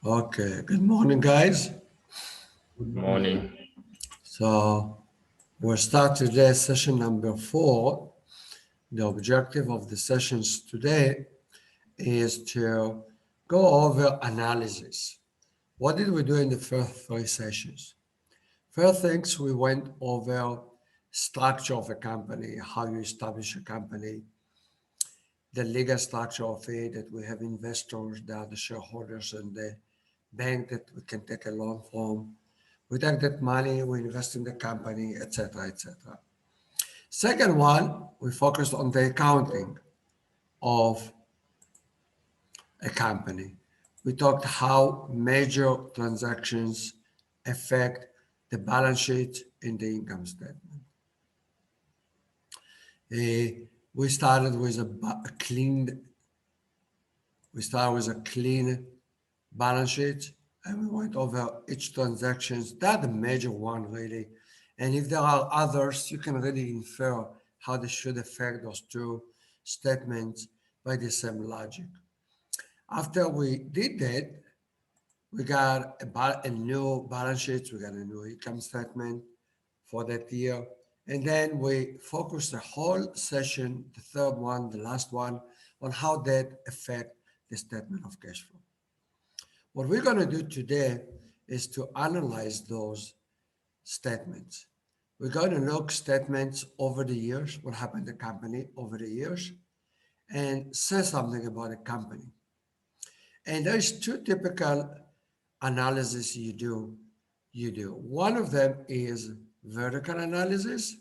Okay, good morning, guys. Good morning. So we'll start today's session number 4. The objective of the sessions today is to go over analysis. What did we do in the first 3 sessions? First things, we went over structure of a company, how you establish a company, the legal structure of it, that we have investors, that are the shareholders, and the bank that we can take a loan from. We take that money, we invest in the company, etc., etc. Second one, we focused on the accounting of a company. We talked how major transactions affect the balance sheet and the income statement. We started with a clean. We started with a clean balance sheet, and we went over each transactions. That's the major one, really. And if there are others, you can really infer how they should affect those two statements by the same logic. After we did that, we got a new balance sheet, we got a new income statement for that year. And then we focused the whole session, the third one, the last one, on how that affect the statement of cash flow. What we're going to do today is to analyze those statements. We're going to look statements over the years, what happened to the company over the years, and say something about the company. And there's two typical analysis you do. One of them is vertical analysis,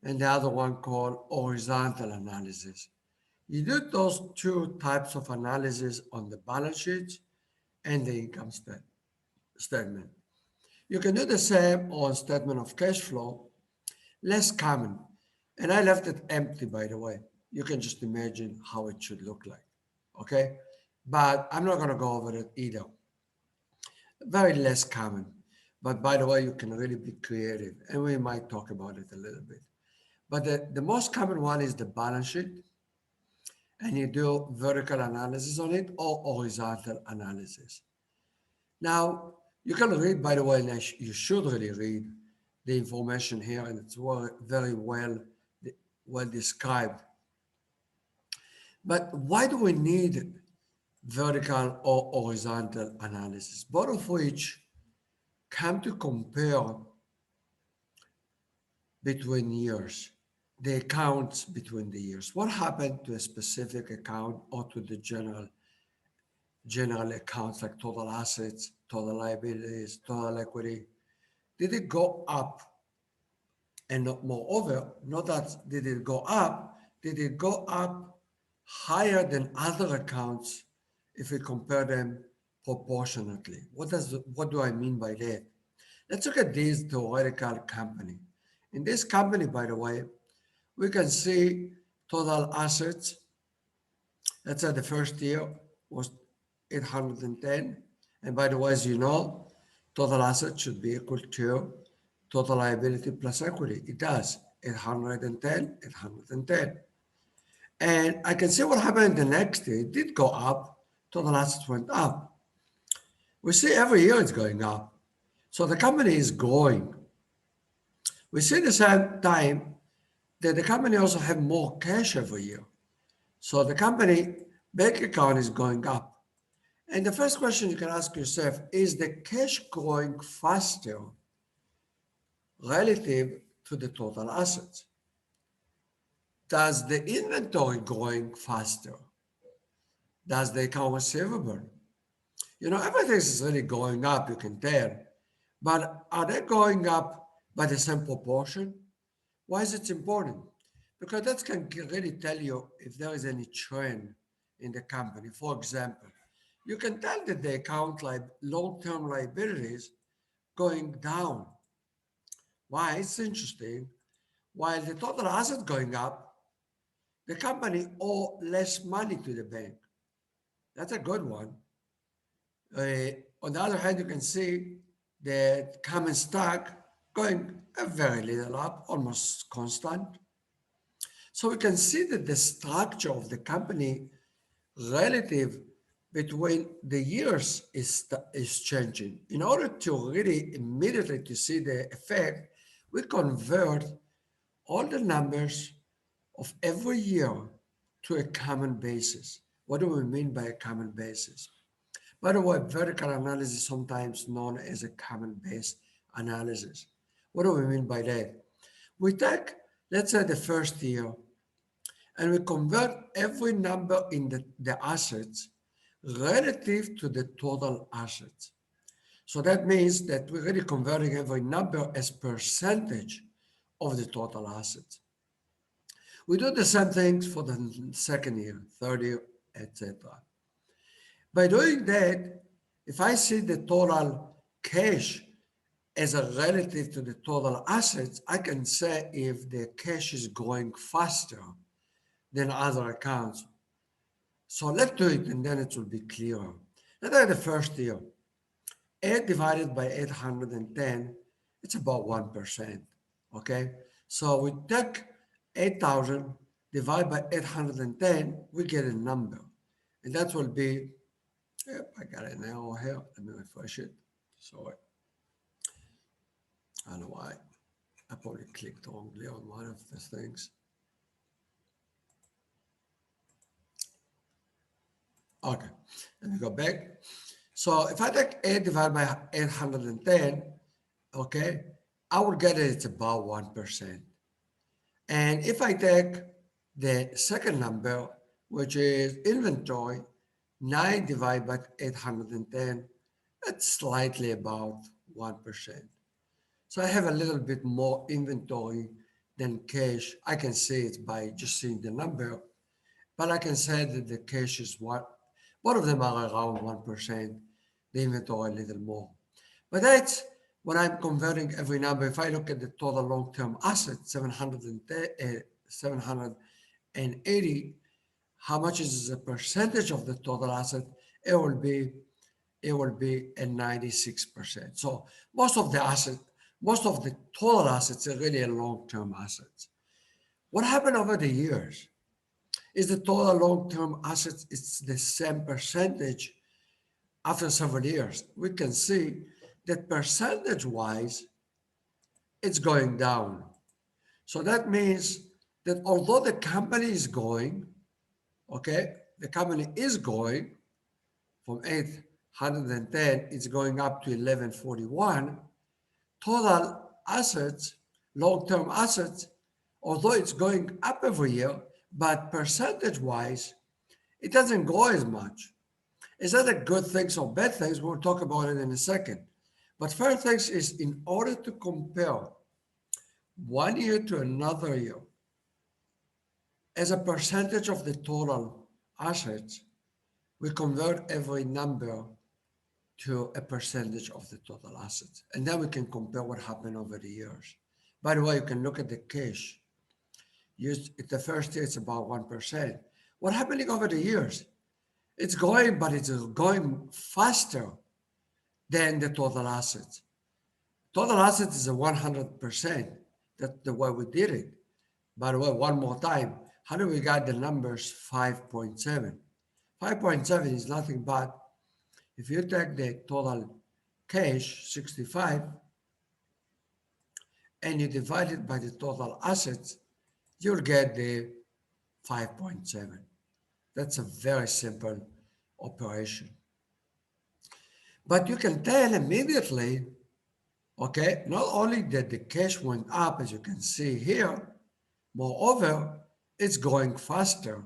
and the other one called horizontal analysis. You do those two types of analysis on the balance sheet and the income statement. You can do the same on statement of cash flow, less common. And I left it empty, by the way. You can just imagine how it should look like, okay? But I'm not going to go over it either. Very less common. But by the way, you can really be creative, and we might talk about it a little bit. But the most common one is the balance sheet, and you do vertical analysis on it or horizontal analysis. Now, you can read, by the way, and you should really read the information here, and it's very well described. But why do we need vertical or horizontal analysis? Both of which come to compare between years, the accounts between the years. What happened to a specific account or to the general accounts like total assets, total liabilities, total equity? Did it go up? And moreover, not that did it go up, did it go up higher than other accounts if we compare them proportionately? What do I mean by that? Let's look at this theoretical company. In this company, by the way, we can see total assets. Let's say the first year was 810. And by the way, as you know, total assets should be equal to total liability plus equity. It does. 810, 810. And I can see what happened the next year. It did go up. Total assets went up. We see every year it's going up. So the company is growing. We see at the same time that the company also have more cash every year. So the company bank account is going up. And the first question you can ask yourself, is the cash growing faster relative to the total assets? Does the inventory growing faster? Does the account receivable? Everything is really going up, you can tell. But are they going up by the same proportion? Why is it important? Because that can really tell you if there is any trend in the company. For example, you can tell that the account long-term liabilities going down. Why? It's interesting. While the total assets going up, the company owe less money to the bank. That's a good one. On the other hand, you can see that common stock going a very little up, almost constant. So we can see that the structure of the company relative between the years is changing. In order to really immediately to see the effect, we convert all the numbers of every year to a common basis. What do we mean by a common basis? By the way, vertical analysis is sometimes known as a common base analysis. What do we mean by that? We take, let's say, the first year, and we convert every number in the assets relative to the total assets. So that means that we're really converting every number as percentage of the total assets. We do the same things for the second year, third year, etc. By doing that, if I see the total cash as a relative to the total assets, I can say if the cash is growing faster than other accounts. So let's do it and then it will be clearer. Let's take the first year. 8 divided by 810, it's about 1%, okay? So we take 8,000, divide by 810, we get a number. And that will be, yep, I got it now here. Let me refresh it. Sorry. I don't know why. I probably clicked wrongly on one of the things. Okay, let me go back. So if I take 8 divided by 810, okay, I will get it, it's about 1%. And if I take the second number, which is inventory, 9 divided by 810, that's slightly about 1%. So I have a little bit more inventory than cash. I can see it by just seeing the number, but I can say that the cash is what, both of them are around 1%, the inventory a little more. But that's when I'm converting every number. If I look at the total long-term assets, 780, how much is the percentage of the total asset? It will be at 96%. So most of the total assets are really long-term assets. What happened over the years is the total long-term assets, it's the same percentage after several years. We can see that percentage-wise, it's going down. So that means that although the company is going, okay, the company is going from 810, it's going up to 1141. Total assets, long-term assets, although it's going up every year, but percentage-wise, it doesn't grow as much. Is that a good thing or bad things? We'll talk about it in a second. But first things is, in order to compare one year to another year as a percentage of the total assets, we convert every number to a percentage of the total assets. And then we can compare what happened over the years. By the way, you can look at the cash. The first year, it's about 1%. What happening over the years? It's going, but it's going faster than the total assets. Total assets is a 100%. That's the way we did it. By the way, one more time, how do we get the numbers 5.7? 5.7 is nothing but, if you take the total cash, 65, and you divide it by the total assets, you'll get the 5.7. That's a very simple operation. But you can tell immediately, okay, not only that the cash went up, as you can see here, moreover, it's going faster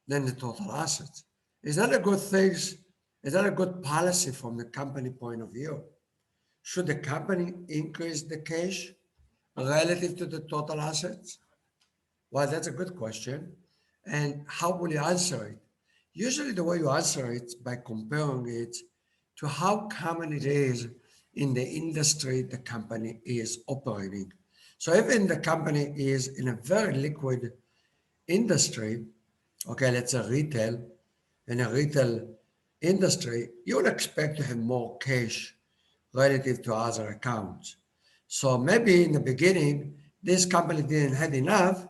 than the total assets. Is that a good thing? Is that a good policy from the company point of view? Should the company increase the cash relative to the total assets? Well, that's a good question. And how will you answer it? Usually the way you answer it by comparing it to how common it is in the industry the company is operating. So even the company is in a very liquid industry, okay, let's say retail, in a retail industry, you would expect to have more cash relative to other accounts. So maybe in the beginning, this company didn't have enough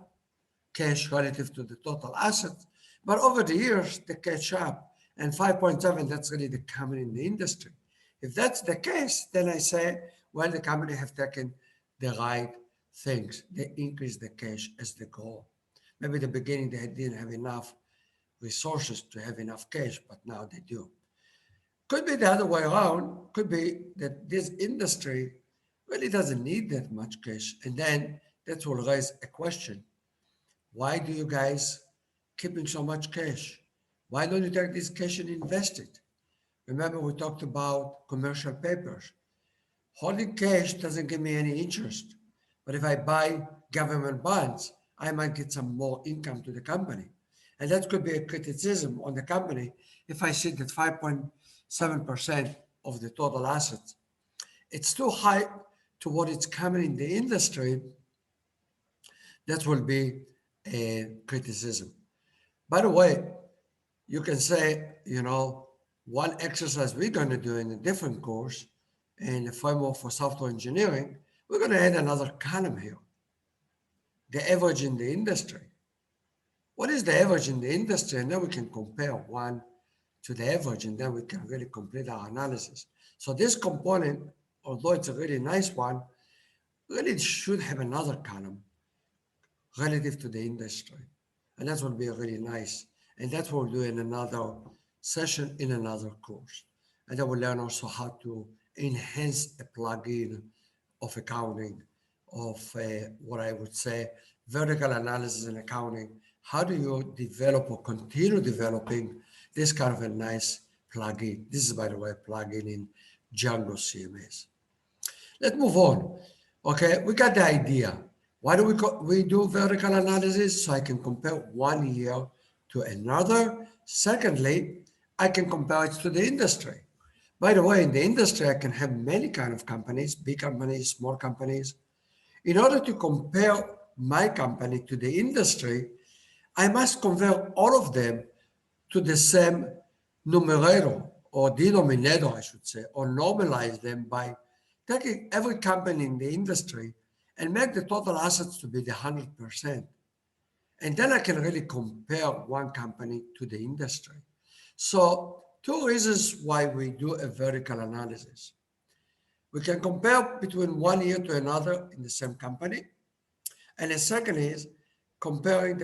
cash relative to the total assets, but over the years, they catch up And 5.7, that's really the company in the industry. If that's the case, then I say, well, the company have taken the right things. They increase the cash as the goal. Maybe at the beginning they didn't have enough resources to have enough cash, but now they do. Could be the other way around. Could be that this industry really doesn't need that much cash. And then that will raise a question. Why do you guys keeping so much cash? Why don't you take this cash and invest it? Remember, we talked about commercial papers. Holding cash doesn't give me any interest. But if I buy government bonds, I might get some more income to the company. And that could be a criticism on the company if I see that 5.7% of the total assets, it's too high to what it's coming in the industry. That will be a criticism. By the way, you can say, one exercise we're going to do in a different course in the framework for software engineering, we're going to add another column here, the average in the industry. What is the average in the industry? And then we can compare one to the average, and then we can really complete our analysis. So this component, although it's a really nice one, really should have another column relative to the industry. And that will be really nice. And that we'll do in another session in another course. And then we'll learn also how to enhance a plugin of accounting, of what I would say, vertical analysis in accounting. How do you develop or continue developing this kind of a nice plugin? This is, by the way, a plugin in Django CMS. Let's move on. Okay, we got the idea. Why do we do vertical analysis? So I can compare 1 year to another. Secondly, I can compare it to the industry. By the way, in the industry, I can have many kind of companies, big companies, small companies. In order to compare my company to the industry, I must convert all of them to the same numerator or denominator, I should say, or normalize them by taking every company in the industry and make the total assets to be the 100%. And then I can really compare one company to the industry. So 2 reasons why we do a vertical analysis. We can compare between 1 year to another in the same company. And the second is comparing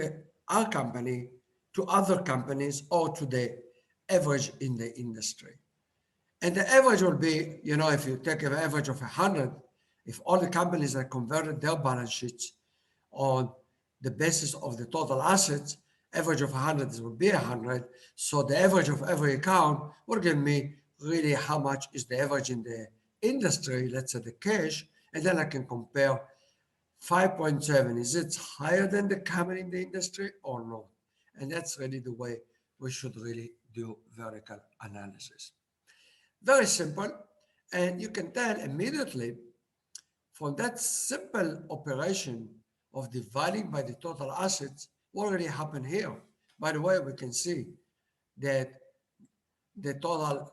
our company to other companies or to the average in the industry. And the average will be, if you take an average of 100, if all the companies that converted their balance sheets on the basis of the total assets, average of 100 will be 100. So the average of every account will give me really how much is the average in the industry, let's say the cash, and then I can compare 5.7. Is it higher than the company in the industry or not? And that's really the way we should really do vertical analysis. Very simple. And you can tell immediately from that simple operation of dividing by the total assets, what already happened here. By the way, we can see that the total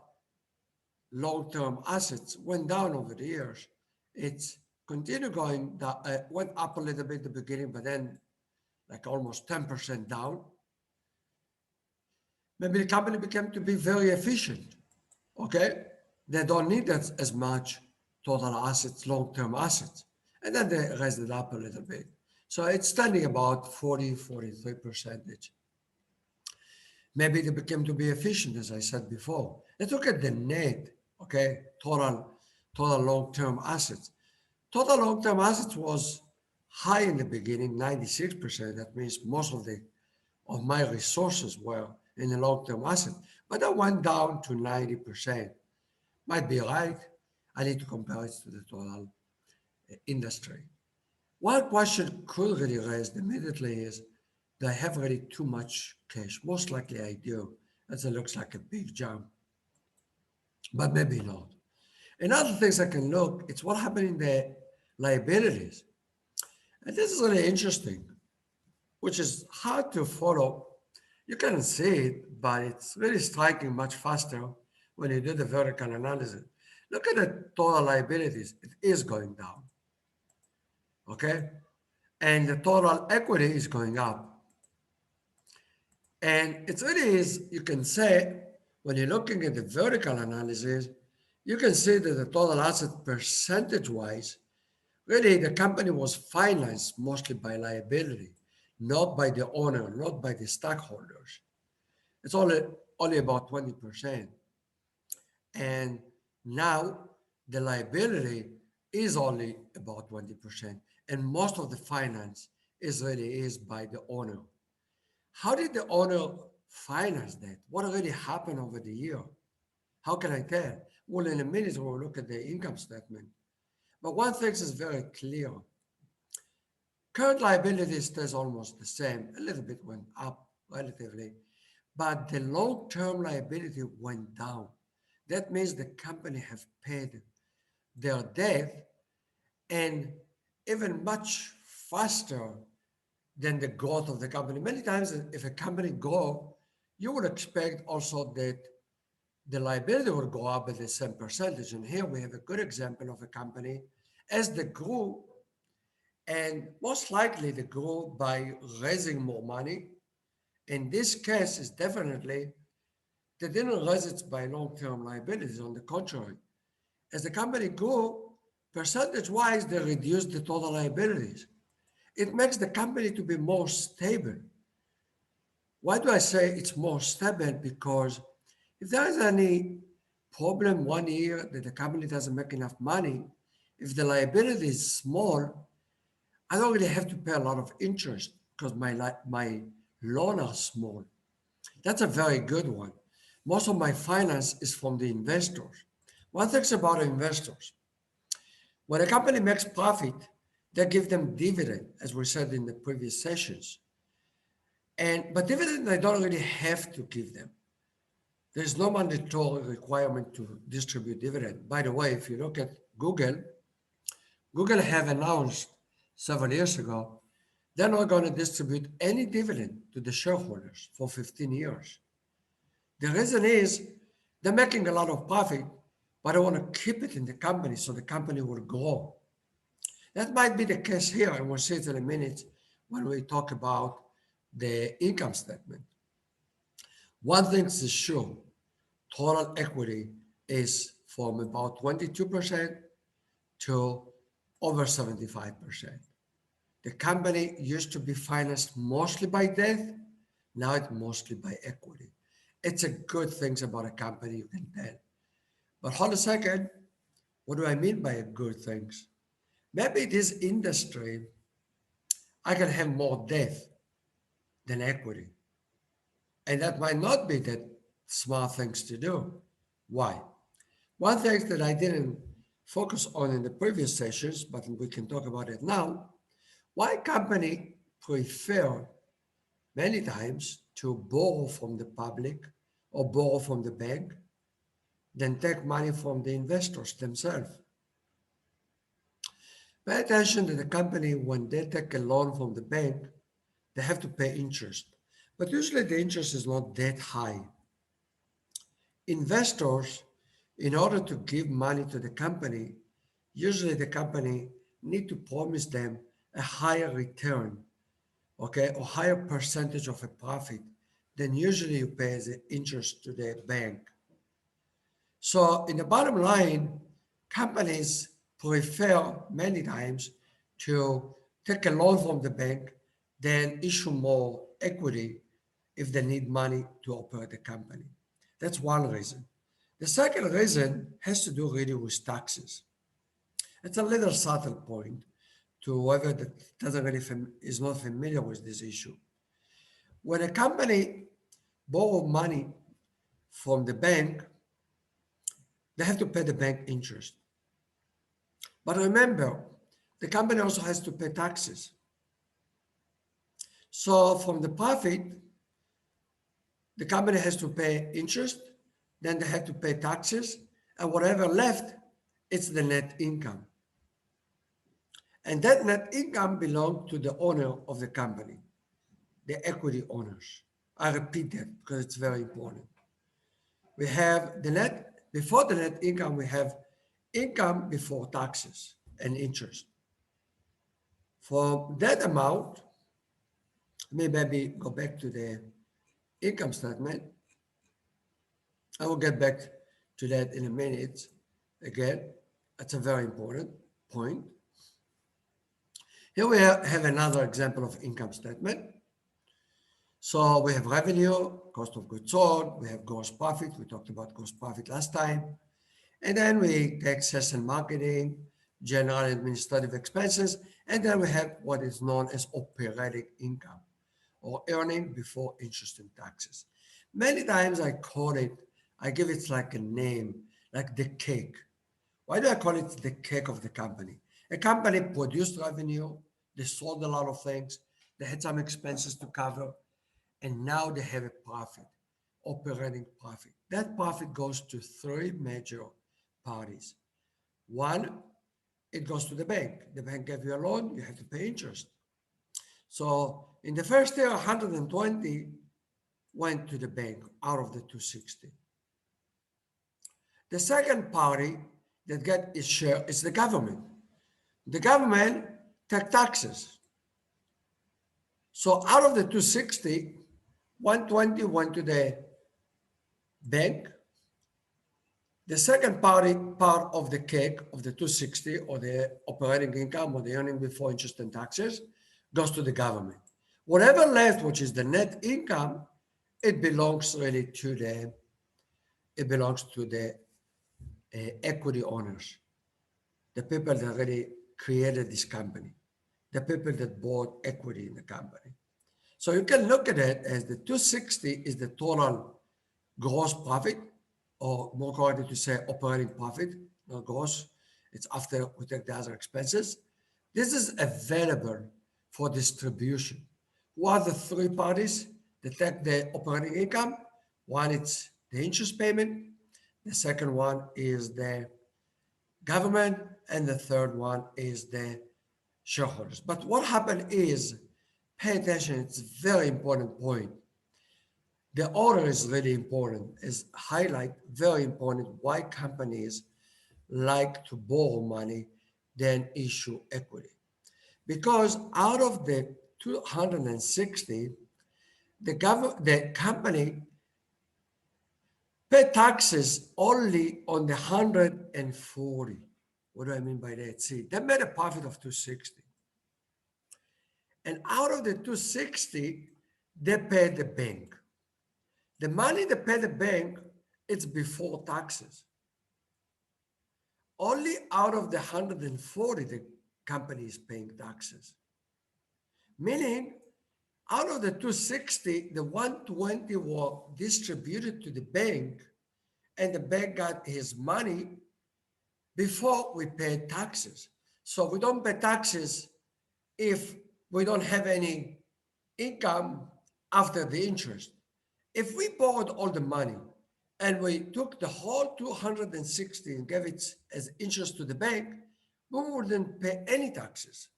long-term assets went down over the years. It's continued going down, went up a little bit at the beginning, but then like almost 10% down. Maybe the company became to be very efficient, okay? They don't need as much total assets, long-term assets. And then they raised it up a little bit. So it's standing about 43%. Maybe they became to be efficient, as I said before. Let's look at the net, okay, total long-term assets. Total long-term assets was high in the beginning, 96%. That means most of my resources were in the long-term asset, but that went down to 90%. Might be right. I need to compare it to the total industry. One question could really raise immediately is, do I have really too much cash? Most likely I do. That looks like a big jump, but maybe not. Another things I can look, it's what happened in the liabilities. And this is really interesting, which is hard to follow. You can see it, but it's really striking much faster when you do the vertical analysis. Look at the total liabilities. It is going down, okay? And the total equity is going up. And it really is, you can say, when you're looking at the vertical analysis, you can see that the total asset percentage-wise, really the company was financed mostly by liability, not by the owner, not by the stockholders. It's only about 20%. And now the liability is only about 20%. And most of the finance is by the owner. How did the owner finance that? What already happened over the year? How can I tell? Well, in a minute, we'll look at the income statement. But one thing is very clear. Current liability stays almost the same, a little bit went up relatively, but the long-term liability went down. That means the company have paid their debt and even much faster than the growth of the company. Many times, if a company grow, you would expect also that the liability will go up at the same percentage. And here we have a good example of a company as they grew, and most likely they grew by raising more money. In this case, is definitely they didn't raise it by long-term liabilities. On the contrary, as the company grew, percentage-wise, they reduced the total liabilities. It makes the company to be more stable. Why do I say it's more stable? Because if there is any problem one year that the company doesn't make enough money, if the liability is small, I don't really have to pay a lot of interest because my loan are small. That's a very good one. Most of my finance is from the investors. One thing about investors, when a company makes profit, they give them dividend, as we said in the previous sessions. But dividend, they don't really have to give them. There's no mandatory requirement to distribute dividend. By the way, if you look at Google have announced several years ago, they're not going to distribute any dividend to the shareholders for 15 years. The reason is they're making a lot of profit, but they want to keep it in the company so the company will grow. That might be the case here, and we'll see it in a minute when we talk about the income statement. One thing is sure, total equity is from about 22% to over 75%. The company used to be financed mostly by debt, now it's mostly by equity. It's a good thing about a company, you can tell. But hold a second, what do I mean by good things? Maybe this industry, I can have more debt than equity. And that might not be that smart things to do. Why? One thing that I didn't focus on in the previous sessions, but we can talk about it now, why company prefer many times to borrow from the public or borrow from the bank than take money from the investors themselves. Pay attention to the company when they take a loan from the bank, they have to pay interest. But usually the interest is not that high. Investors, in order to give money to the company, usually the company need to promise them a higher return, okay, or higher percentage of a profit than usually you pay as interest to the bank. So in the bottom line, companies prefer many times to take a loan from the bank than issue more equity if they need money to operate the company. That's one reason. The second reason has to do really with taxes. It's a little subtle point to whoever that doesn't really is not familiar with this issue. When a company borrows money from the bank, they have to pay the bank interest. But remember, the company also has to pay taxes. So from the profit, the company has to pay interest, then they have to pay taxes, and whatever left, it's the net income. And that net income belongs to the owner of the company, the equity owners. I repeat that because it's very important. We have the net, before the net income, we have income before taxes and interest. For that amount, maybe go back to the income statement. I will get back to that in a minute. Again, that's a very important point. Here we have another example of income statement. So we have revenue, cost of goods sold, we have gross profit. We talked about gross profit last time. And then we take sales and marketing, general and administrative expenses, and then we have what is known as operating income or earning before interest and taxes. Many times I give it like a name, like the cake. Why do I call it the cake of the company? A company produced revenue, they sold a lot of things, they had some expenses to cover, and now they have a profit, operating profit. That profit goes to three major parties. One, it goes to the bank. The bank gave you a loan, you have to pay interest. So in the first year, 120 went to the bank out of the 260. The second party that get its share is the government. The government take taxes. So out of the 260, 120 went to the bank. The second part of the cake of the 260 or the operating income or the earning before interest and taxes goes to the government. Whatever left, which is the net income, it belongs really to the equity owners, the people that really created this company, the people that bought equity in the company. So you can look at it as the 260 is the total gross profit, or more correctly to say operating profit, not gross. It's after we take the other expenses. This is available for distribution. Who are the three parties that take the operating income? One, it's the interest payment. The second one is the government. And the third one is the shareholders. But what happened is, pay attention, it's a very important point. The order is really important, is highlight very important why companies like to borrow money than issue equity. Because out of the 260, the company pay taxes only on the 140. What do I mean by that? See, they made a profit of 260. And out of the 260, they paid the bank. The money they pay the bank, it's before taxes. Only out of the 140, the company is paying taxes. Meaning, out of the 260, the 120 were distributed to the bank, and the bank got his money before we paid taxes. So we don't pay taxes if we don't have any income after the interest. If we borrowed all the money and we took the whole 260 and gave it as interest to the bank, we wouldn't pay any taxes.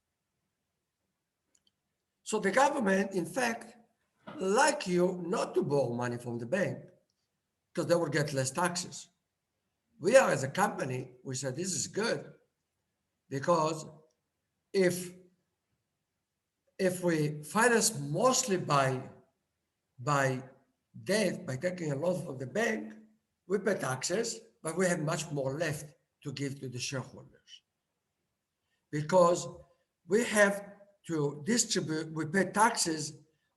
So the government, in fact, like you not to borrow money from the bank because they will get less taxes. We are, as a company, we said this is good because if we finance mostly by debt, by taking a loan from the bank, we pay taxes, but we have much more left to give to the shareholders. Because we have to distribute, we pay taxes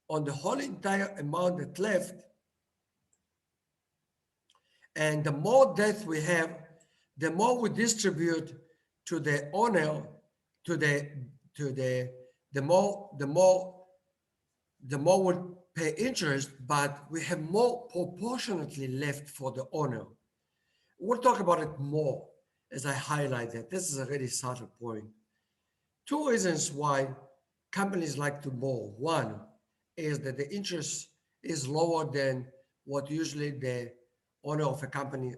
on the whole entire amount that left. And the more debt we have, the more we distribute to the owner, the more we'll pay interest, but we have more proportionately left for the owner. We'll talk about it more as I highlight that. This is a really subtle point. Two reasons why companies like to borrow. One is that the interest is lower than what usually the owner of a company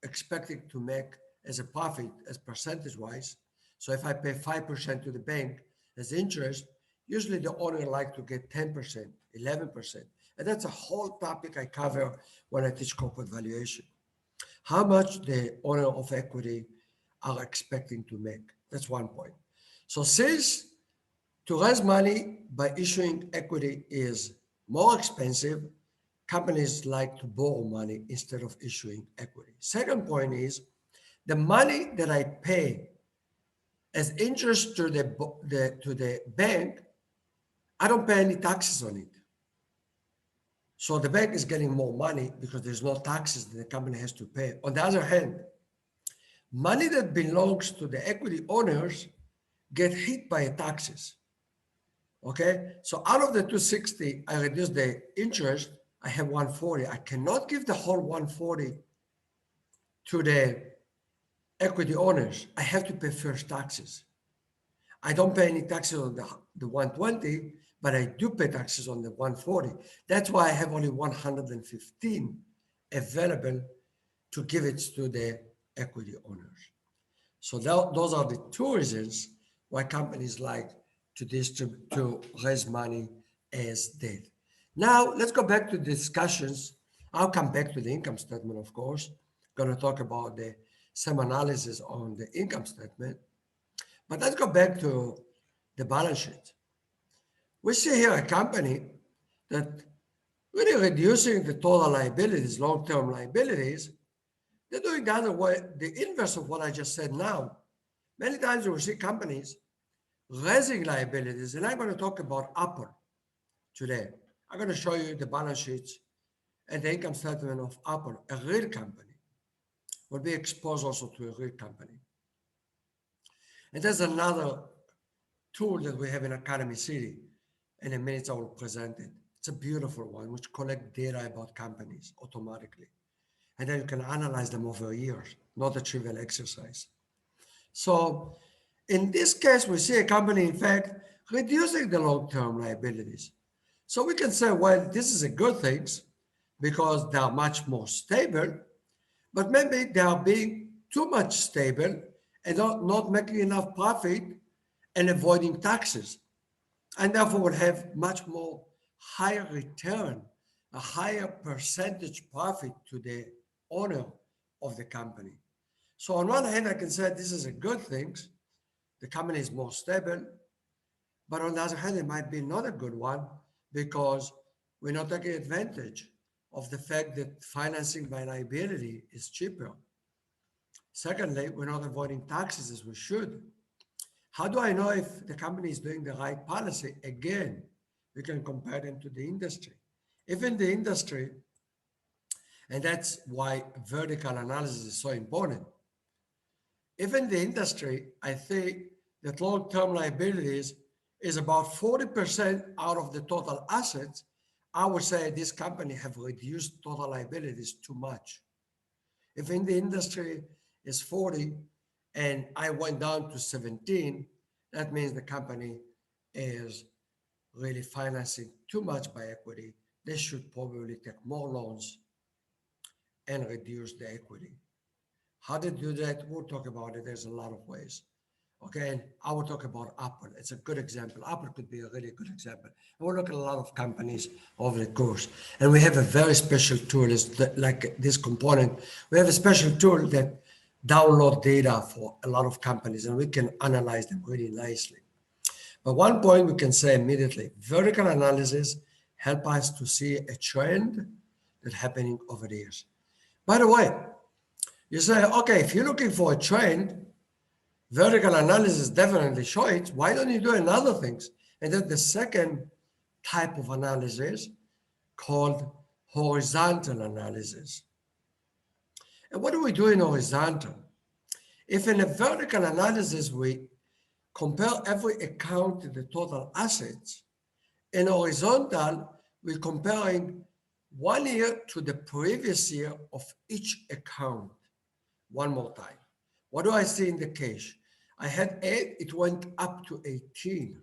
expecting to make as a profit, as percentage-wise. So if I pay 5% to the bank as interest, usually the owner like to get 10%, 11%. And that's a whole topic I cover when I teach corporate valuation. How much the owner of equity are expecting to make. That's one point. So since to raise money by issuing equity is more expensive, companies like to borrow money instead of issuing equity. Second point is the money that I pay as interest to the bank, I don't pay any taxes on it. So the bank is getting more money because there's no taxes that the company has to pay. On the other hand, money that belongs to the equity owners get hit by taxes. Okay, so out of the 260, I reduce the interest, I have 140. I cannot give the whole 140 to the equity owners. I have to pay first taxes. I don't pay any taxes on the 120, but I do pay taxes on the 140. That's why I have only 115 available to give it to the equity owners. So those are the two reasons why companies like to raise money as debt. Now let's go back to the discussions. I'll come back to the income statement, of course. I'm going to talk about some analysis on the income statement. But let's go back to the balance sheet. We see here a company that really reducing the total liabilities, long-term liabilities. They're doing the other way, the inverse of what I just said now. Many times we see companies raising liabilities, and I'm going to talk about Apple today. I'm going to show you the balance sheets and the income statement of Apple, a real company. Will be exposed also to a real company. And there's another tool that we have in Academy City. In a minute, I will present it. It's a beautiful one, which collects data about companies automatically. And then you can analyze them over years, not a trivial exercise. So in this case, we see a company, in fact, reducing the long-term liabilities. So we can say, well, this is a good thing because they are much more stable, but maybe they are being too much stable and not making enough profit and avoiding taxes. And therefore will have much more higher return, a higher percentage profit to the owner of the company. So on one hand, I can say this is a good thing. The company is more stable. But on the other hand, it might be not a good one because we're not taking advantage of the fact that financing by liability is cheaper. Secondly, we're not avoiding taxes as we should. How do I know if the company is doing the right policy? Again, we can compare them to the industry. If in the industry, and that's why vertical analysis is so important. If in the industry, I think that long-term liabilities is about 40% out of the total assets, I would say this company have reduced total liabilities too much. If in the industry is 40 and I went down to 17, that means the company is really financing too much by equity. They should probably take more loans and reduce the equity. How to do that? We'll talk about it. There's a lot of ways. Okay, and I will talk about Apple. It's a good example. Apple could be a really good example. And we'll look at a lot of companies over the course. And we have a very special tool, like this component. We have a special tool that download data for a lot of companies, and we can analyze them really nicely. But one point we can say immediately, vertical analysis help us to see a trend that's happening over the years. By the way, you say, okay, if you're looking for a trend, vertical analysis definitely show it. Why don't you do another things? And then the second type of analysis called horizontal analysis. And what do we do in horizontal? If in a vertical analysis, we compare every account to the total assets, in horizontal, we're comparing 1 year to the previous year of each account. One more time. What do I see in the case? I had 8, it went up to 18.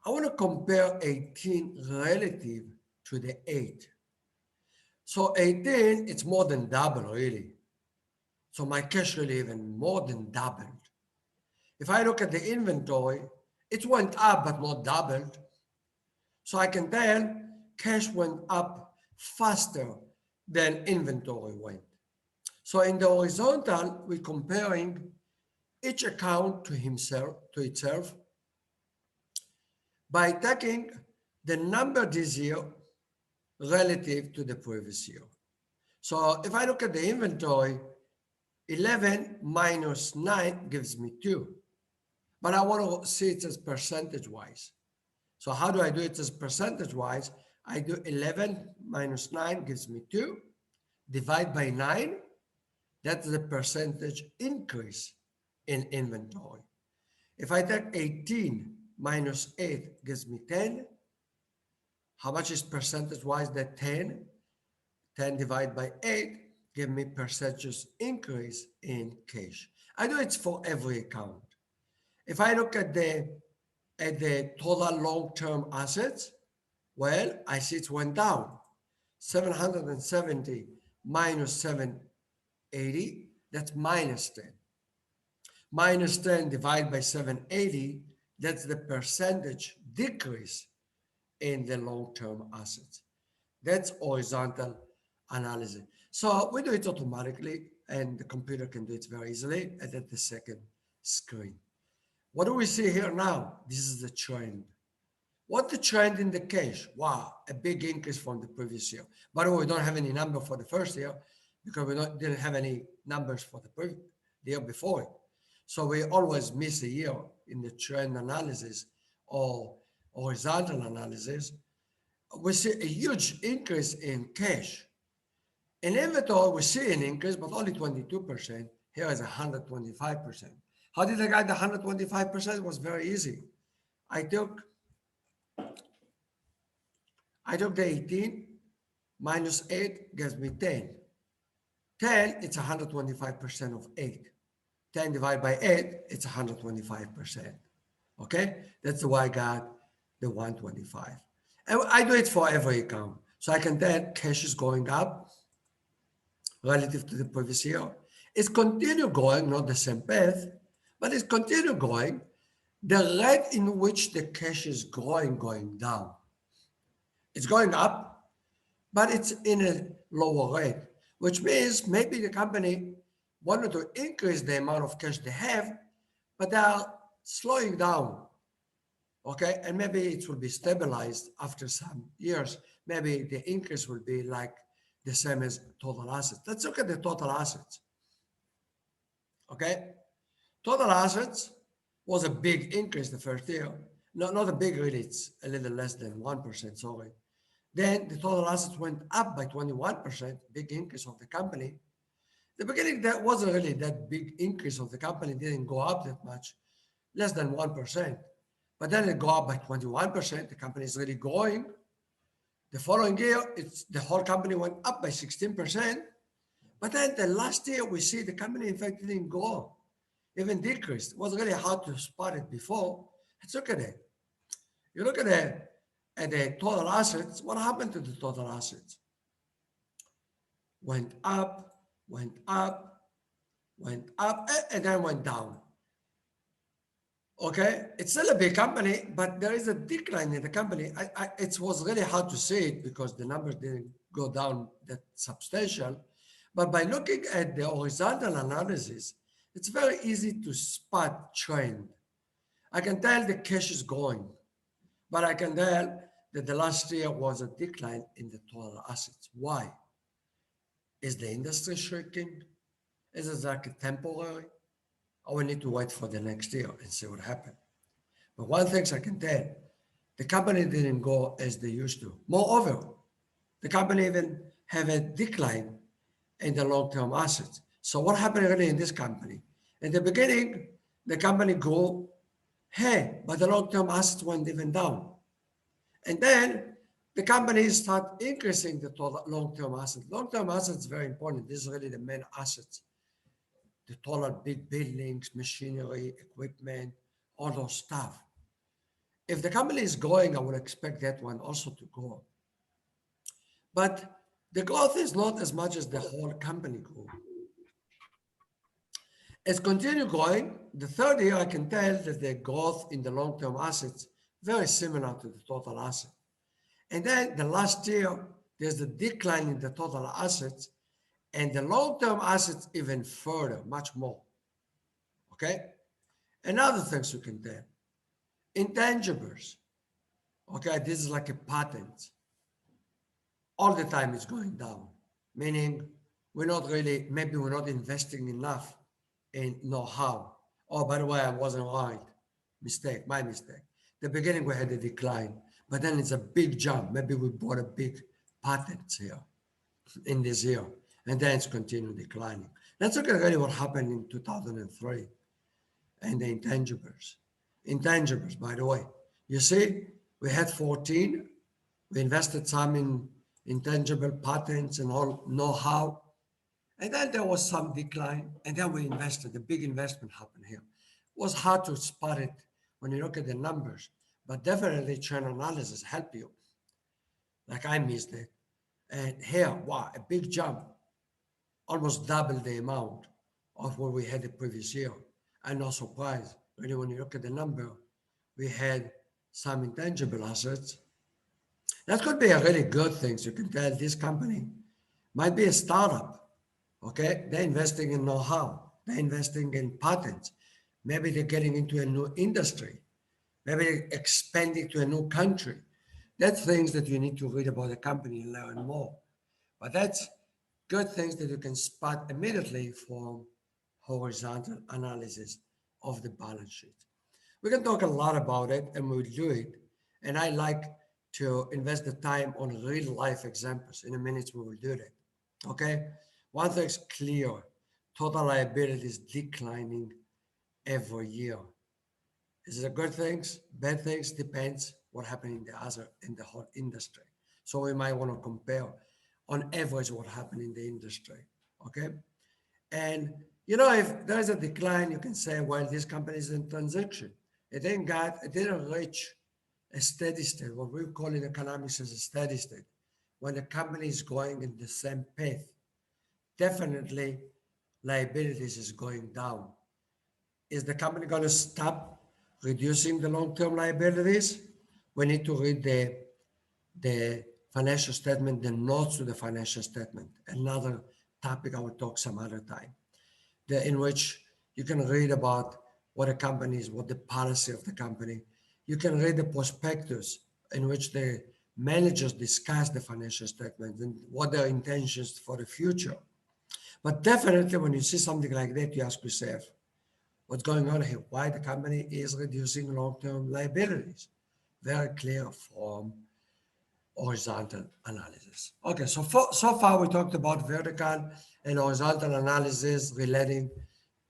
I want to compare 18 relative to the 8. So 18, it's more than double, really. So my cash really even more than doubled. If I look at the inventory, it went up, but not doubled. So I can tell cash went up faster than inventory went. So in the horizontal, we're comparing each account to itself by taking the number this year relative to the previous year. So if I look at the inventory, 11 minus 9 gives me 2. But I want to see it as percentage-wise. So how do I do it as percentage-wise? I do 11 minus 9 gives me 2. Divide by 9. That's the percentage increase in inventory. If I take 18 minus 8 gives me 10. How much is percentage-wise that 10? 10 divided by 8 give me percentage increase in cash. I do it for every account. If I look at the total long-term assets, well, I see it went down. 770 minus 780, that's minus 10. Minus 10 divided by 780, that's the percentage decrease in the long-term assets. That's horizontal analysis. So we do it automatically, and the computer can do it very easily, and at the second screen. What do we see here now? This is the trend. What the trend in the cash? Wow, a big increase from the previous year. By the way, we don't have any number for the first year because we didn't have any numbers for the year before. So we always miss a year in the trend analysis or horizontal analysis. We see a huge increase in cash. In inventory, we see an increase, but only 22%. Here is 125%. How did I get the 125%? It was very easy. I took the 18 minus 8 gives me 10. 10, it's 125% of 8. 10 divided by 8, it's 125%. Okay? That's why I got the 125. And I do it for every account. So I can tell cash is going up relative to the previous year. It's continue going, not the same path, but it's continue going. The rate in which the cash is going down. It's going up, but it's in a lower rate, which means maybe the company wanted to increase the amount of cash they have, but they are slowing down. Okay, and maybe it will be stabilized after some years. Maybe the increase will be like the same as total assets. Let's look at the total assets. Okay, total assets was a big increase the first year. No, not a big, really, it's a little less than 1%, sorry. Then the total assets went up by 21%, big increase of the company. The beginning, that wasn't really that big increase of the company, didn't go up that much, less than 1%. But then it go up by 21%, the company is really growing. The following year, the whole company went up by 16%. But then the last year, we see the company, in fact, didn't grow, even decreased. It was really hard to spot it before. Let's look at it. You look at the total assets. What happened to the total assets? Went up, went up, went up, and then went down. Okay, it's still a big company, but there is a decline in the company. It was really hard to see it because the numbers didn't go down that substantial. But by looking at the horizontal analysis, it's very easy to spot trend. I can tell the cash is going, but I can tell that the last year was a decline in the total assets. Why? Is the industry shrinking? Is it like a temporary? Or we need to wait for the next year and see what happened. But one thing I can tell, the company didn't go as they used to. Moreover, the company even have a decline in the long-term assets. So what happened really in this company? In the beginning, the company grew, but the long-term assets went even down. And then the company start increasing the total long-term assets. Long-term assets is very important. This is really the main assets. The total big buildings, machinery, equipment, all those stuff. If the company is growing, I would expect that one also to grow. But the growth is not as much as the whole company grew. It's continued growing. The third year, I can tell that the growth in the long-term assets very similar to the total asset. And then the last year, there's a decline in the total assets and the long-term assets even further, much more. Okay? Another things you can tell. Intangibles. Okay, this is like a patent. all the time it's going down, meaning maybe we're not investing enough in know-how. Oh, by the way, I wasn't right. My mistake. The beginning we had a decline, but then it's a big jump. Maybe we bought a big patent here in this year, and then it's continued declining. Let's look at really what happened in 2003 and the intangibles. Intangibles, by the way, you see, we had 14. We invested some in intangible patents and all know-how. And then there was some decline. And then we invested. A big investment happened here. It was hard to spot it when you look at the numbers, but definitely churn analysis help you. Like I missed it. And here, wow, a big jump, almost double the amount of what we had the previous year. And no surprise, really, when you look at the number, we had some intangible assets. That could be a really good thing. So you can tell this company might be a startup, okay? They're investing in know-how. They're investing in patents. Maybe they're getting into a new industry. Maybe they're expanding to a new country. That's things that you need to read about the company and learn more. But that's good things that you can spot immediately from horizontal analysis of the balance sheet. We can talk a lot about it and we'll do it. And I like to invest the time on real life examples. In a minute, we will do that. Okay? One thing's clear, total liability is declining every year. Is it a good things, bad things? Depends what happened in the whole industry. So we might want to compare on average what happened in the industry. Okay? And if there's a decline, you can say, well, this company is in transaction. It didn't reach a steady state, what we call in economics as a steady state, when the company is going in the same path. Definitely, liabilities is going down. Is the company going to stop reducing the long-term liabilities? We need to read the financial statement, the notes to the financial statement. Another topic I will talk some other time, in which you can read about what a company is, what the policy of the company. You can read the prospectus in which the managers discuss the financial statements and what their intentions for the future. But definitely when you see something like that, you ask yourself, what's going on here? Why the company is reducing long-term liabilities? Very clear from horizontal analysis. Okay, so far we talked about vertical and horizontal analysis relating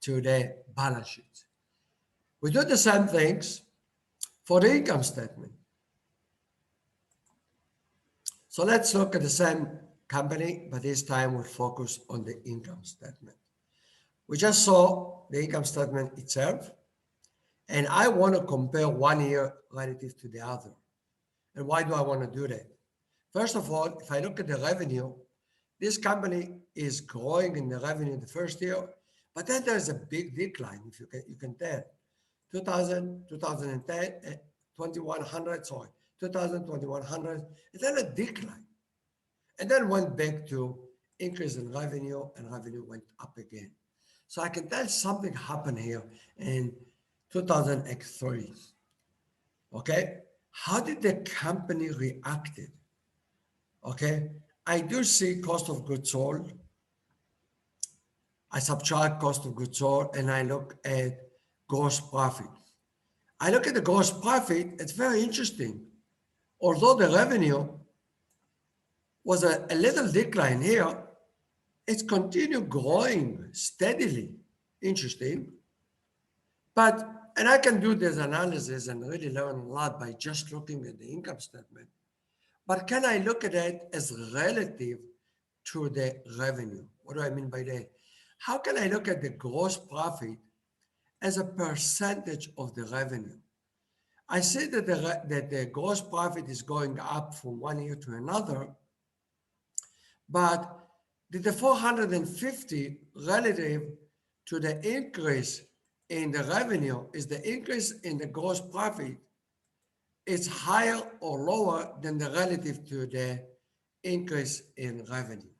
to the balance sheet. We do the same things for the income statement. So let's look at the same company, but this time we'll focus on the income statement. We just saw the income statement itself, and I want to compare 1 year relative to the other. And why do I want to do that? First of all, if I look at the revenue, this company is growing in the revenue the first year, but then there's a big decline, if you can tell. 2000, 2010, 2100, sorry, 2000, 2100, and then a decline. And then went back to increase in revenue, and revenue went up again. So I can tell something happened here in 2003. Okay? How did the company reacted? Okay? I do see cost of goods sold. I subtract cost of goods sold, and I look at gross profit. I look at the gross profit, it's very interesting. Although the revenue was a little decline here, it's continued growing steadily. Interesting. And I can do this analysis and really learn a lot by just looking at the income statement. But can I look at it as relative to the revenue? What do I mean by that? How can I look at the gross profit as a percentage of the revenue? I see that the gross profit is going up from 1 year to another, but the 450 relative to the increase in the revenue is the increase in the gross profit is higher or lower than the relative to the increase in revenue.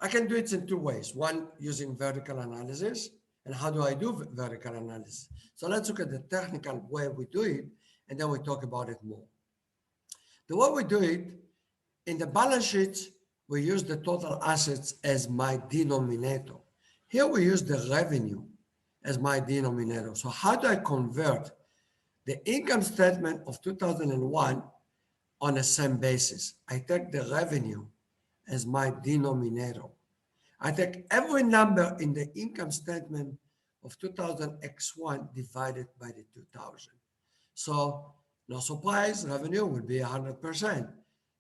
I can do it in two ways. One, using vertical analysis. And how do I do vertical analysis? So let's look at the technical way we do it, and then we talk about it more. The way we do it In the balance sheet, we use the total assets as my denominator. Here we use the revenue as my denominator. So how do I convert the income statement of 2001 on a same basis? I take the revenue as my denominator. I take every number in the income statement of 2000 x1 divided by the 2000. So no surprise, revenue will be 100%.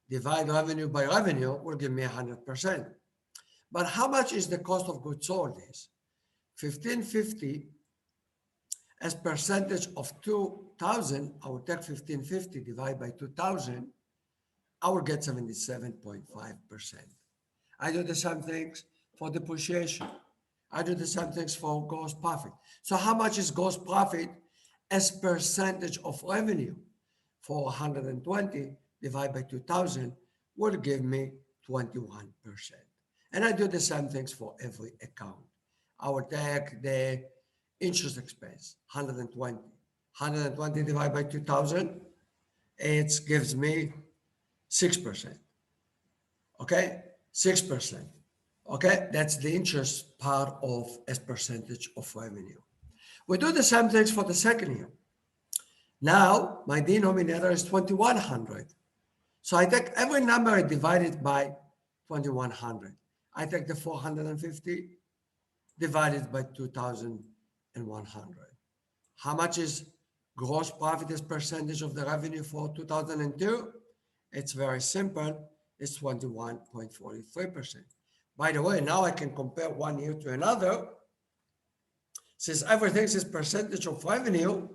Divide revenue by revenue will give me 100%. But how much is the cost of goods sold is? 1550 as percentage of 2000, I will take 1550 divided by 2000, I will get 77.5%. I do the same things for depreciation. I do the same things for gross profit. So how much is gross profit as percentage of revenue? For 120 divided by 2000 will give me 21%. And I do the same things for every account. I will take the interest expense, 120. 120 divided by 2000, it gives me 6%. Okay, 6%. Okay, that's the interest part of as percentage of revenue. We do the same things for the second year. Now, my denominator is 2100. So I take every number and divide it by 2100. I take the 450 divided by 2100. How much is gross profit as percentage of the revenue for 2002? It's very simple. It's 21.43%. By the way, now I can compare one year to another. Since everything is percentage of revenue,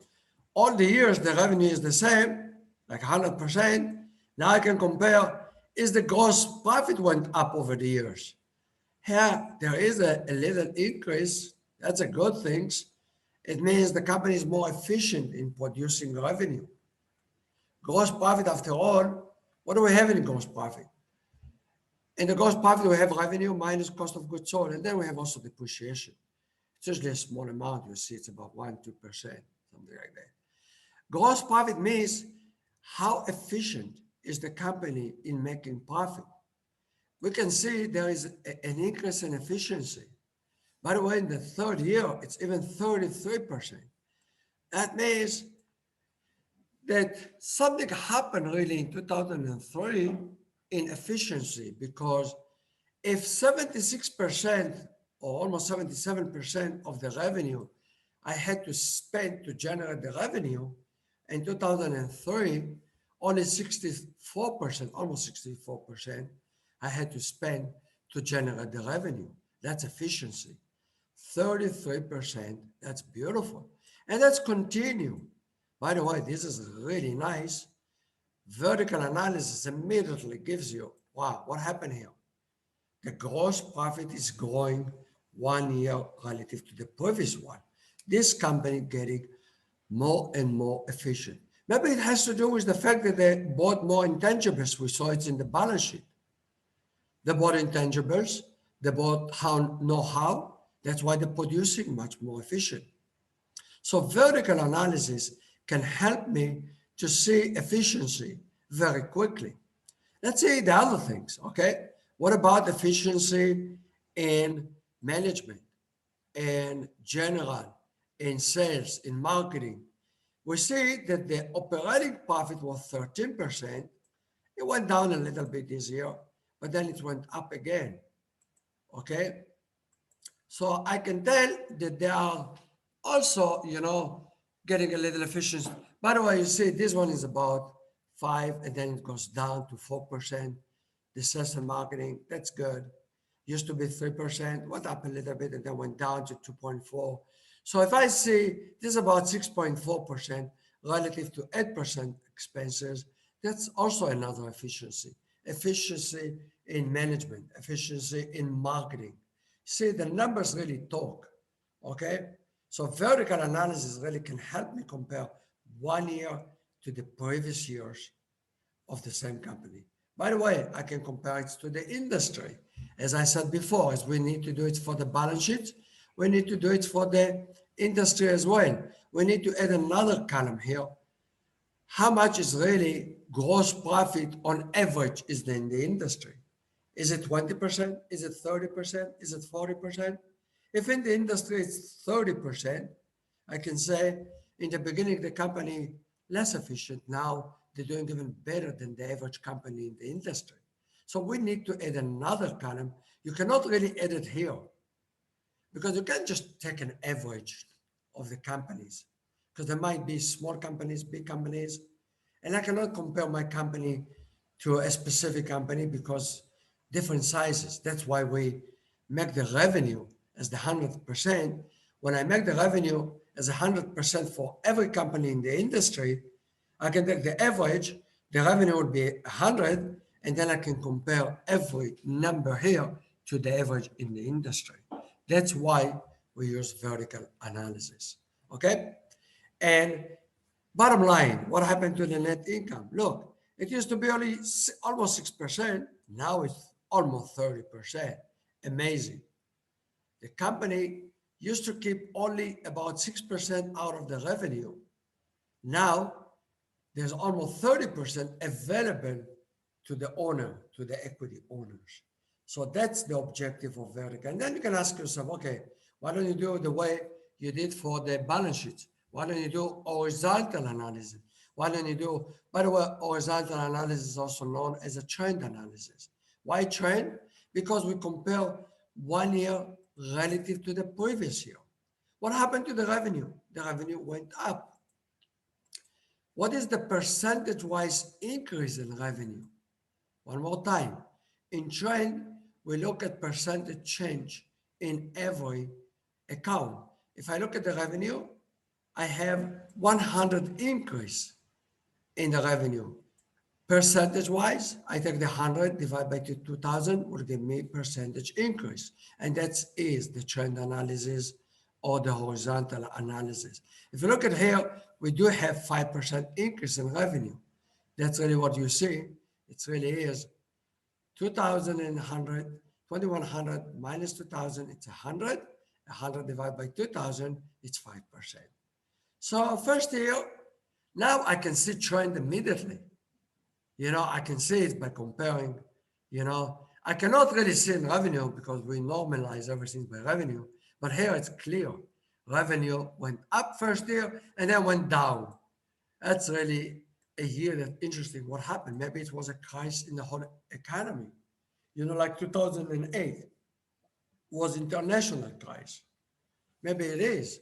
all the years the revenue is the same, like 100%. Now I can compare, is the gross profit went up over the years? Here, there is a little increase. That's a good thing. It means the company is more efficient in producing revenue. Gross profit, after all, what do we have in gross profit? In the gross profit, we have revenue minus cost of goods sold, and then we have also depreciation. It's usually a small amount. You see, it's about 1-2%, something like that. Gross profit means how efficient is the company in making profit. We can see there is an increase in efficiency. By the way, in the third year, it's even 33%. That means that something happened really in 2003 in efficiency, because if 76% or almost 77% of the revenue I had to spend to generate the revenue, in 2003, only 64%, almost 64%, I had to spend to generate the revenue. That's efficiency. 33%, that's beautiful. And that's continue. By the way, this is really nice. Vertical analysis immediately gives you, wow, what happened here? The gross profit is growing 1 year relative to the previous one. This company getting more and more efficient. Maybe it has to do with the fact that they bought more intangibles. We saw it in the balance sheet. They bought intangibles. They bought know-how. That's why they're producing much more efficient. So vertical analysis can help me to see efficiency very quickly. Let's see the other things, okay? What about efficiency in management, in general, in sales, in marketing? We see that the operating profit was 13%. It went down a little bit this year, but then it went up again, okay? So I can tell that they are also, getting a little efficient. By the way, you see this one is about 5, and then it goes down to 4%. The sales and marketing, that's good. Used to be 3%, went up a little bit, and then went down to 2.4. So if I see this is about 6.4% relative to 8% expenses, that's also another efficiency. Efficiency in management, efficiency in marketing. See, the numbers really talk, okay? So vertical analysis really can help me compare 1 year to the previous years of the same company. By the way, I can compare it to the industry. As I said before, as we need to do it for the balance sheet, we need to do it for the industry as well. We need to add another column here. How much is really gross profit on average is in the industry? Is it 20%? Is it 30%? Is it 40%? If in the industry it's 30%, I can say in the beginning the company less efficient. Now they're doing even better than the average company in the industry. So we need to add another column. You cannot really add it here because you can't just take an average of the companies, because there might be small companies, big companies, and I cannot compare my company to a specific company because different sizes. That's why we make the revenue as the 100%. When I make the revenue as 100% for every company in the industry, I can take the average, the revenue would be 100, and then I can compare every number here to the average in the industry. That's why we use vertical analysis, okay? And bottom line, what happened to the net income? Look, it used to be only almost 6%. Now it's almost 30%. Amazing. The company used to keep only about 6% out of the revenue. Now there's almost 30% available to the owner, to the equity owners. So that's the objective of vertical. And then you can ask yourself, okay, why don't you do it the way you did for the balance sheets? Why don't you do horizontal analysis? Why don't you do, by the way, horizontal analysis is also known as a trend analysis. Why trend? Because we compare 1 year relative to the previous year. What happened to the revenue? The revenue went up. What is the percentage-wise increase in revenue? One more time. In trend, we look at percentage change in every account. If I look at the revenue, I have 100 increase in the revenue. Percentage-wise, I take the 100 divided by 2,000 will give me percentage increase. And that is the trend analysis or the horizontal analysis. If you look at here, we do have 5% increase in revenue. That's really what you see. It really is 2,100, 2,100 minus 2,000, it's 100. 100 divided by 2,000, it's 5%. So first year, now I can see trend immediately. You know, I can see it by comparing, you know. I cannot really see in revenue because we normalize everything by revenue, but here it's clear. Revenue went up first year and then went down. That's really a year that's interesting. What happened? Maybe it was a crisis in the whole economy. You know, like 2008 was international crisis. Maybe it is.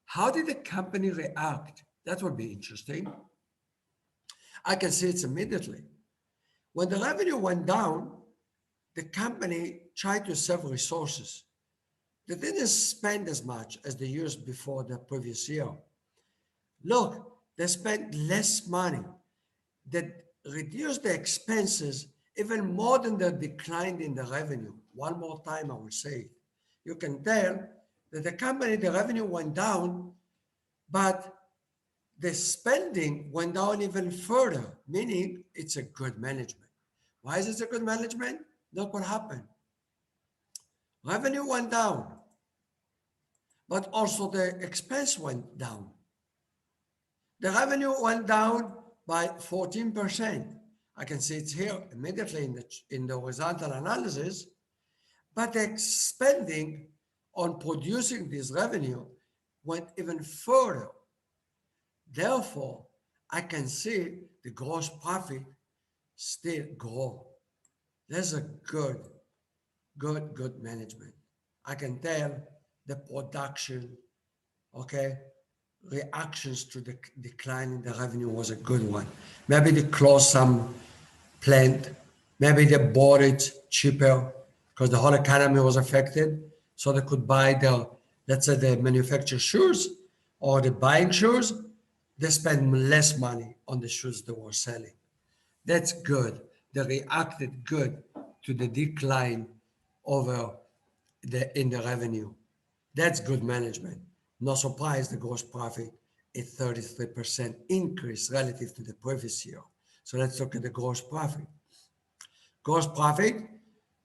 How did the company react? That would be interesting. I can see it immediately. When the revenue went down, the company tried to save resources. They didn't spend as much as the years before the previous year. Look, they spent less money. They reduced the expenses even more than the decline in the revenue. One more time, I will say it. You can tell that the company, the revenue went down, but the spending went down even further, meaning it's a good management. Why is it a good management? Look what happened. Revenue went down, but also the expense went down. The revenue went down by 14%. I can see it here immediately in the horizontal analysis, but the spending on producing this revenue went even further. Therefore, I can see the gross profit still grow. That's a good management. I can tell the production, okay, reactions to the decline in the revenue was a good one. Maybe they closed some plant, maybe they bought it cheaper because the whole economy was affected. So they could buy the, let's say they manufacture shoes or the buying shoes, they spend less money on the shoes they were selling. That's good. They reacted good to the decline in the revenue. That's good management. No surprise, the gross profit is 33% increase relative to the previous year. So let's look at the gross profit. Gross profit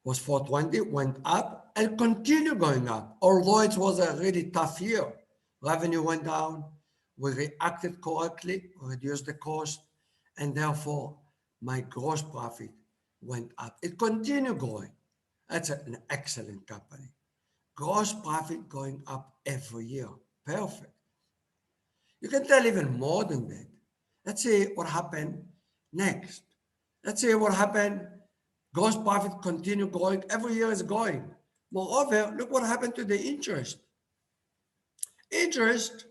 was 420, went up and continued going up. Although it was a really tough year, revenue went down. We reacted correctly, reduced the cost, and therefore my gross profit went up. It continued growing. That's an excellent company. Gross profit going up every year. Perfect. You can tell even more than that. Let's see what happened next. Let's see what happened. Gross profit continue growing. Every year is growing. Moreover, look what happened to the interest. Interest,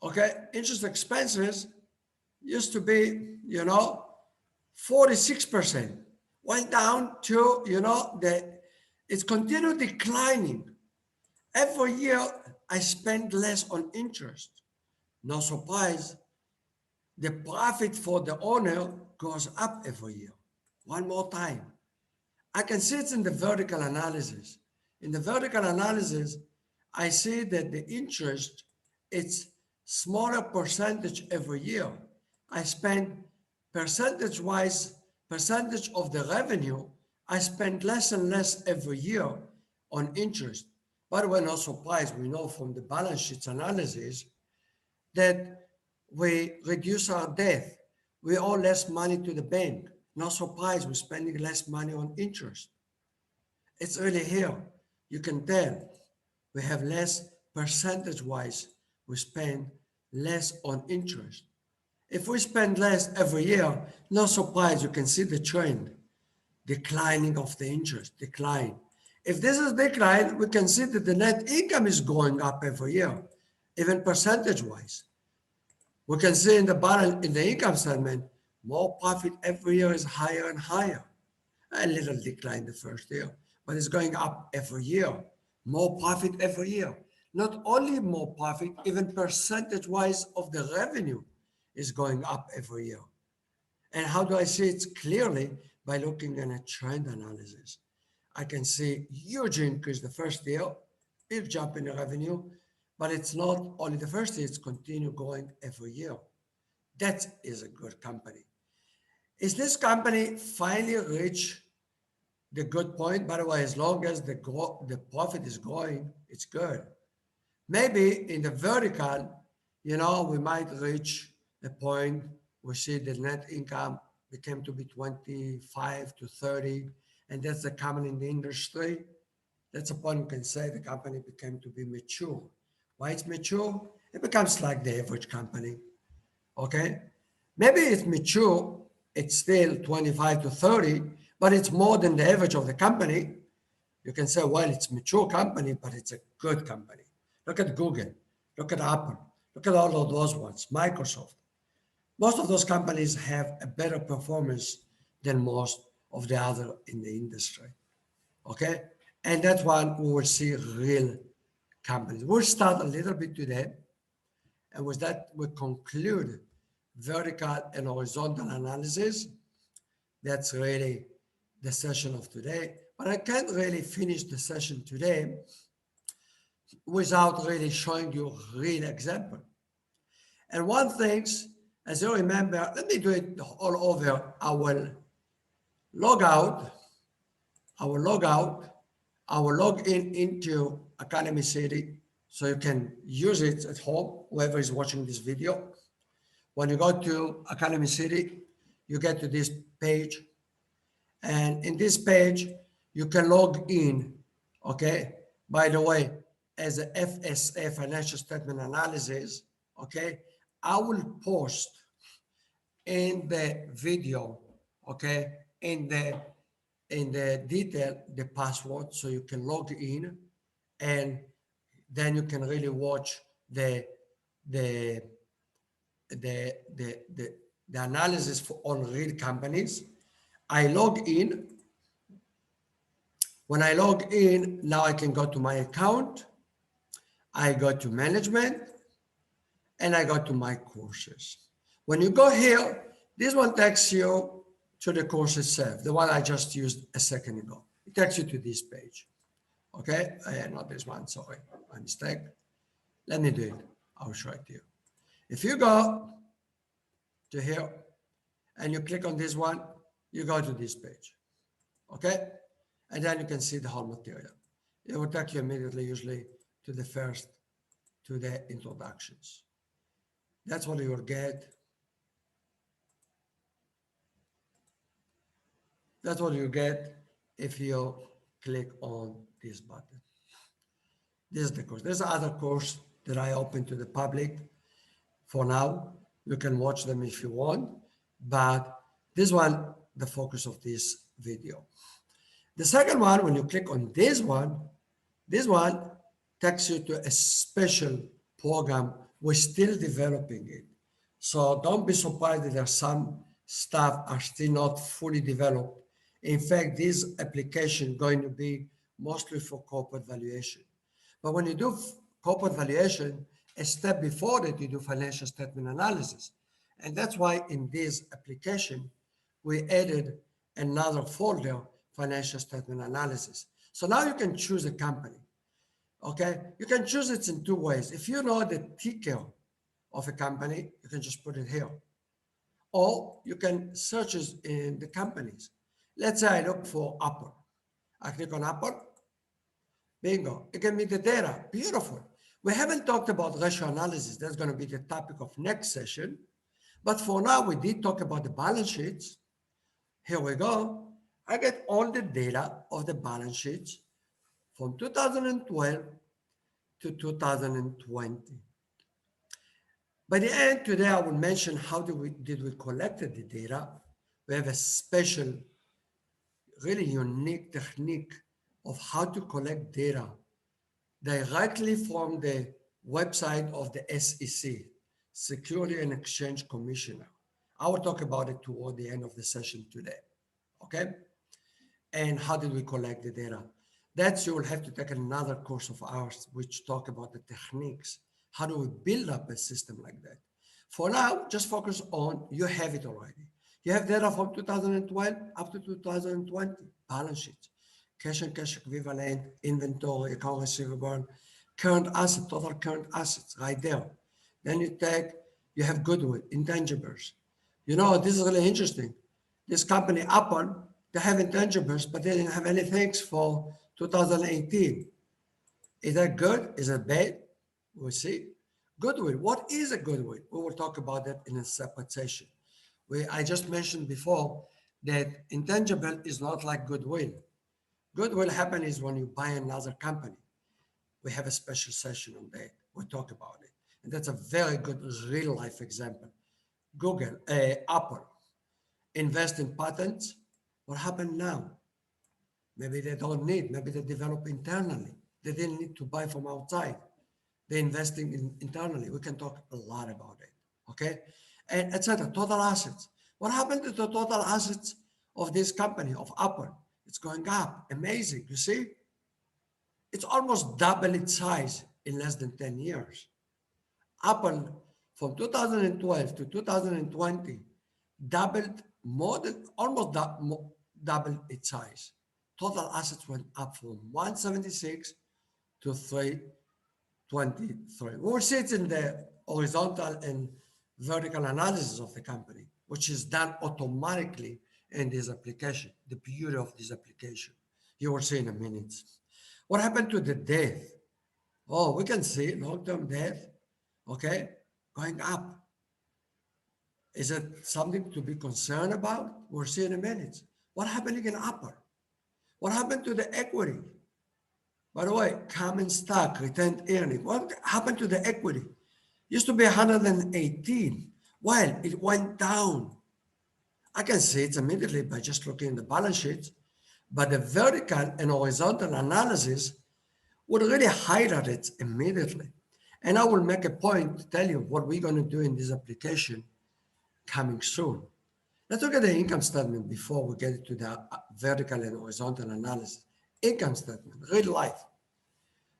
okay, interest expenses used to be, 46%. Went down to, it's continued declining. Every year, I spend less on interest. No surprise, the profit for the owner goes up every year. One more time. I can see it in the vertical analysis. In the vertical analysis, I see that the interest, it's smaller percentage every year. I spend percentage-wise, percentage of the revenue, I spend less and less every year on interest. By the way, no surprise, we know from the balance sheets analysis that we reduce our debt. We owe less money to the bank. No surprise, we're spending less money on interest. It's really here. You can tell we have less percentage-wise, we spend less on interest. If we spend less every year, no surprise, you can see the trend, declining of the interest, decline. If this is decline, we can see that the net income is going up every year, even percentage-wise. We can see in the balance, in the income statement, more profit every year is higher and higher. A little decline the first year, but it's going up every year. More profit every year. Not only more profit, even percentage-wise of the revenue is going up every year. And how do I see it? Clearly by looking at a trend analysis. I can see huge increase the first year, big jump in the revenue, but it's not only the first year, it's continue going every year. That is a good company. Is this company finally reached the good point? By the way, as long as the profit is growing, it's good. Maybe in the vertical, we might reach a point we see the net income became to be 25 to 30, and that's the common in the industry. That's a point you can say the company became to be mature. Why it's mature? It becomes like the average company, okay? Maybe it's mature, it's still 25 to 30, but it's more than the average of the company. You can say, well, it's a mature company, but it's a good company. Look at Google, look at Apple, look at all of those ones, Microsoft. Most of those companies have a better performance than most of the other in the industry, okay? And that's when we will see real companies. We'll start a little bit today, and with that, we conclude vertical and horizontal analysis. That's really the session of today, but I can't really finish the session today without really showing you a real example. And one thing, as you remember, let me do it all over. I will log out, I will log in into Academy City so you can use it at home, whoever is watching this video. When you go to Academy City, you get to this page. And in this page, you can log in, okay? By the way, as a FSA, financial statement analysis, okay? I will post in the video, okay? In the detail, the password, so you can log in, and then you can really watch the analysis for on real companies. I log in. When I log in, now I can go to my account. I go to management, and I go to my courses. When you go here, this one takes you to the course itself, the one I just used a second ago. It takes you to this page. Okay, not this one, sorry, my mistake. Let me do it, I'll show it to you. If you go to here and you click on this one, you go to this page, okay? And then you can see the whole material. It will take you immediately, usually, to the introductions. That's what you will get. That's what you get if you click on this button. This is the course. There's another course that I open to the public. For now, you can watch them if you want, but this one, the focus of this video. The second one, when you click on this one takes you to a special program. We're still developing it. So don't be surprised that there's some stuff are still not fully developed. In fact, this application going to be mostly for corporate valuation. But when you do corporate valuation, a step before that, you do financial statement analysis. And that's why in this application, we added another folder, financial statement analysis. So now you can choose a company. Okay, you can choose it in two ways. If you know the ticker of a company, you can just put it here. Or you can search it in the companies. Let's say I look for Apple. I click on Apple. Bingo, it can be the data. Beautiful. We haven't talked about ratio analysis. That's going to be the topic of next session. But for now, we did talk about the balance sheets. Here we go. I get all the data of the balance sheets from 2012 to 2020. By the end, today I will mention how did we collect the data. We have a special, really unique technique of how to collect data directly from the website of the SEC, Security and Exchange Commissioner. I will talk about it toward the end of the session today, okay? And how did we collect the data? That's, you will have to take another course of ours, which talk about the techniques. How do we build up a system like that? For now, just focus on, you have it already. You have data from 2012 up to 2020, balance sheets, cash and cash equivalent, inventory, account receivable, current asset, total current assets, right there. Then you have goodwill, intangibles. You know, this is really interesting. This company, Apple, they have intangibles, but they didn't have anything for 2018. Is that good? Is it bad? We'll see. Goodwill. What is a goodwill? We will talk about that in a separate session. I just mentioned before that intangible is not like goodwill. Goodwill happen is when you buy another company. We have a special session on that. We'll talk about it. And that's a very good real life example. Apple, invest in patents. What happened now? Maybe they don't need, maybe they develop internally. They didn't need to buy from outside. They're investing internally. We can talk a lot about it, okay? And etc. Total assets. What happened to the total assets of this company, of Apple? It's going up, amazing, you see? It's almost double its size in less than 10 years. Apple, from 2012 to 2020, doubled almost doubled its size. Total assets went up from 176 to 323. We will see it in the horizontal and vertical analysis of the company, which is done automatically in this application. The beauty of this application. You will see in a minute. What happened to the debt? Oh, we can see long-term debt, okay, going up. Is it something to be concerned about? We'll see in a minute. What happened in Apple? What happened to the equity? By the way, common stock, retained earnings. What happened to the equity? Used to be 118. Well, it went down. I can see it immediately by just looking at the balance sheet, but the vertical and horizontal analysis would really highlight it immediately. And I will make a point to tell you what we're going to do in this application coming soon. Let's look at the income statement before we get to the vertical and horizontal analysis. Income statement, real life.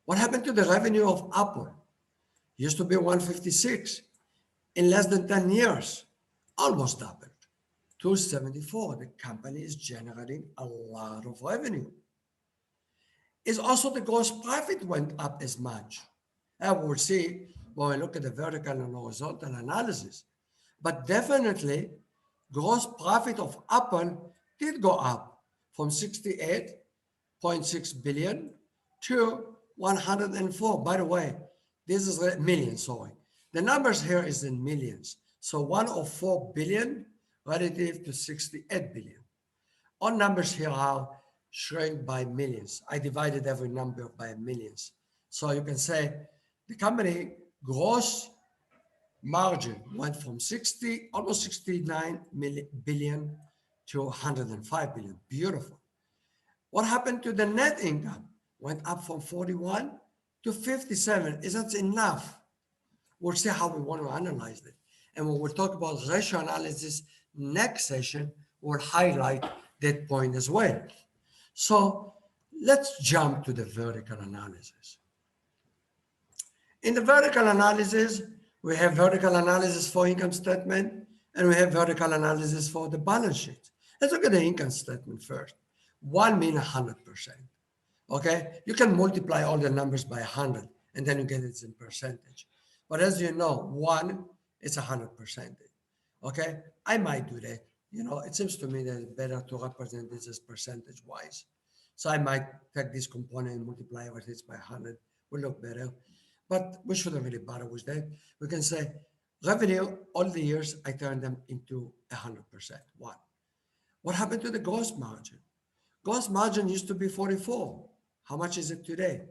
What happened to the revenue of Apple? Used to be 156. In less than 10 years, almost doubled. 274. The company is generating a lot of revenue. It's also the gross profit went up as much. And we'll see when we look at the vertical and horizontal analysis. But definitely, gross profit of Apple did go up from 68.6 billion to 104. By the way, this is millions, sorry. The numbers here is in millions. So 104 billion relative to 68 billion. All numbers here are shrink by millions. I divided every number by millions. So you can say the company gross margin went from almost 69 billion to 105 billion. Beautiful. What happened to the net income? Went up from 41 to 57. Is that enough? We'll see how we want to analyze it. And when we'll talk about ratio analysis next session, we'll highlight that point as well. So let's jump to the vertical analysis. In the vertical analysis, we have vertical analysis for income statement, and we have vertical analysis for the balance sheet. Let's look at the income statement first. 1 means 100%. Okay, you can multiply all the numbers by 100, and then you get it in percentage. But as you know, 1 is 100%. Okay, I might do that. You know, it seems to me that it's better to represent this as percentage-wise. So I might take this component and multiply it by 100. Will look better. But we shouldn't really bother with that. We can say revenue, all the years, I turned them into 100%. 1. What happened to the gross margin? Gross margin used to be 44. How much is it today?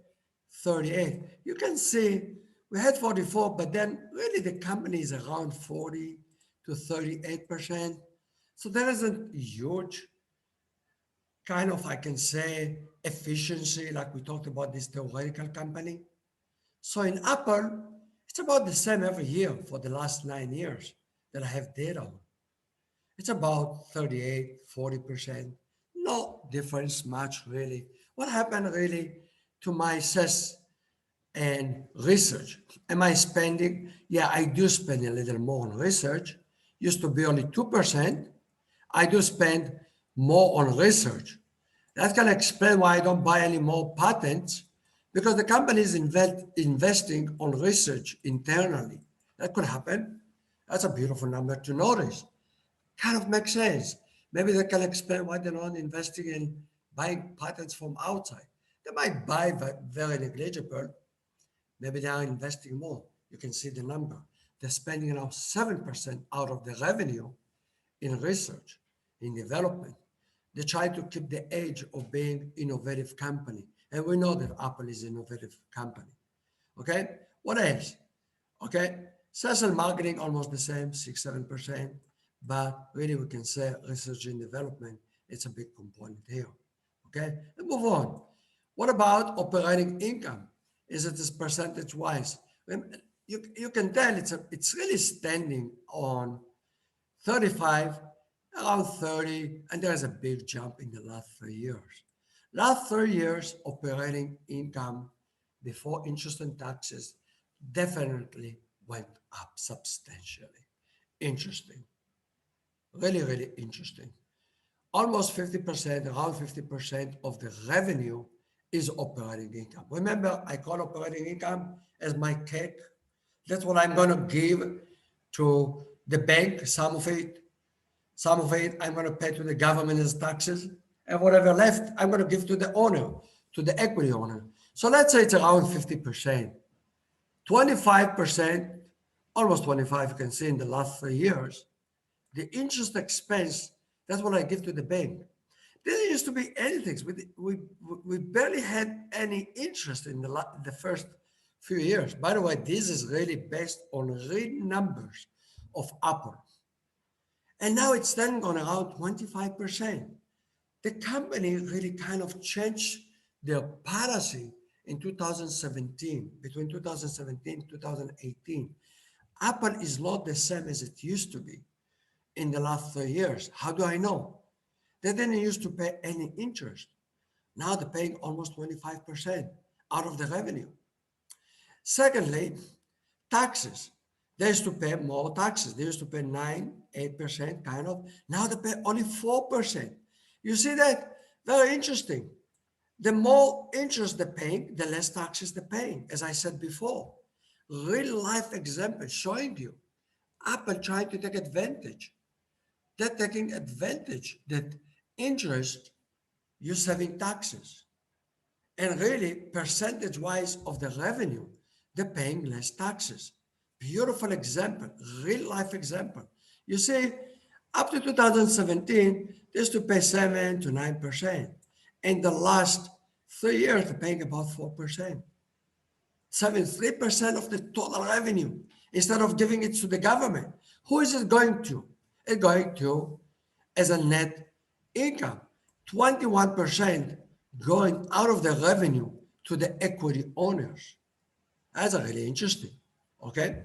38. You can see we had 44, but then really the company is around 40 to 38%. So there isn't huge kind of, I can say, efficiency like we talked about this theoretical company. So in Apple, it's about the same every year for the last 9 years that I have data on. It's about 38, 40%. No difference much really. What happened really to my sales and research? Am I spending? Yeah, I do spend a little more on research. Used to be only 2%. I do spend more on research. That can explain why I don't buy any more patents, because the company is investing on research internally. That could happen. That's a beautiful number to notice. Kind of makes sense. Maybe that can explain why they're not investing in buying patents from outside. They might buy very negligible. Maybe they are investing more. You can see the number. They're spending around 7% out of the revenue in research, in development. They try to keep the edge of being innovative company. And we know that Apple is an innovative company. Okay, what else? Okay, sales and marketing almost the same, 6-7%. But really we can say research and development, it's a big component here. Okay, let's move on. What about operating income? Is it this percentage-wise? You can tell it's really standing on 35, around 30, and there's a big jump in the last 3 years. Last 3 years, operating income before interest and taxes definitely went up substantially. Interesting. Really, really interesting. Almost 50%, around 50% of the revenue is operating income. Remember, I call operating income as my cake. That's what I'm going to give to the bank, some of it I'm going to pay to the government as taxes, and whatever left, I'm going to give to the owner, to the equity owner. So let's say it's around 50%. 25%, almost 25, you can see in the last 3 years, the interest expense, that's what I give to the bank. Didn't used to be anything. We barely had any interest in the first few years. By the way, this is really based on real numbers of Apple. And now it's standing on around 25%. The company really kind of changed their policy in 2017, between 2017 and 2018. Apple is not the same as it used to be in the last 3 years. How do I know? They didn't used to pay any interest. Now they're paying almost 25% out of the revenue. Secondly, taxes. They used to pay more taxes. They used to pay 8% kind of. Now they pay only 4%. You see that? Very interesting. The more interest they're paying, the less taxes they're paying, as I said before. Real life example showing you Apple trying to take advantage. They're taking advantage that interest, you're saving taxes. And really, percentage-wise of the revenue, they're paying less taxes. Beautiful example, real life example. You see, Up to 2017, they used to pay 7 to 9%. In the last 3 years, they're paying about 4%. 73% of the total revenue, instead of giving it to the government. Who is it going to? It's going to as a net income. 21% going out of the revenue to the equity owners. That's really interesting, okay?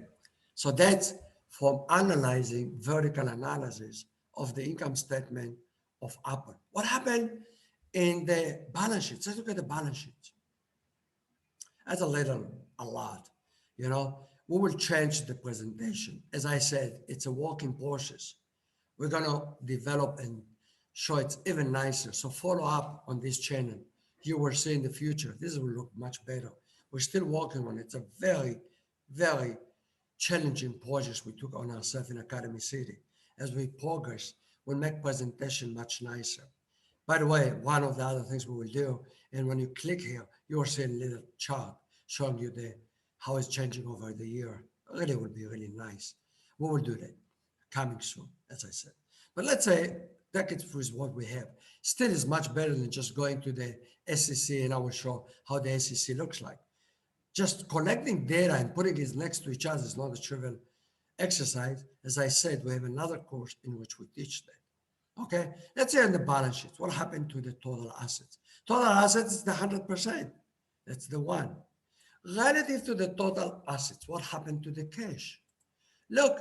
So that's from analyzing vertical analysis of the income statement of Apple. What happened in the balance sheets? Let's look at the balance sheets. That's a lot. You know, we will change the presentation. As I said, it's a working process. We're gonna develop and show it's even nicer. So follow up on this channel. You will see in the future, this will look much better. We're still working on it. It's a very, very challenging project we took on ourselves in Academy City. As we progress, we'll make presentation much nicer. By the way, one of the other things we will do, and when you click here, you will see a little chart showing you how it's changing over the year. Really will be really nice. We will do that coming soon, as I said. But let's say that it with what we have. Still is much better than just going to the SEC, and I will show how the SEC looks like. Just collecting data and putting it next to each other is not a trivial exercise. As I said, we have another course in which we teach that. Okay, let's say on the balance sheet, what happened to the total assets? Total assets is the 100%. That's the one. Relative to the total assets, what happened to the cash? Look,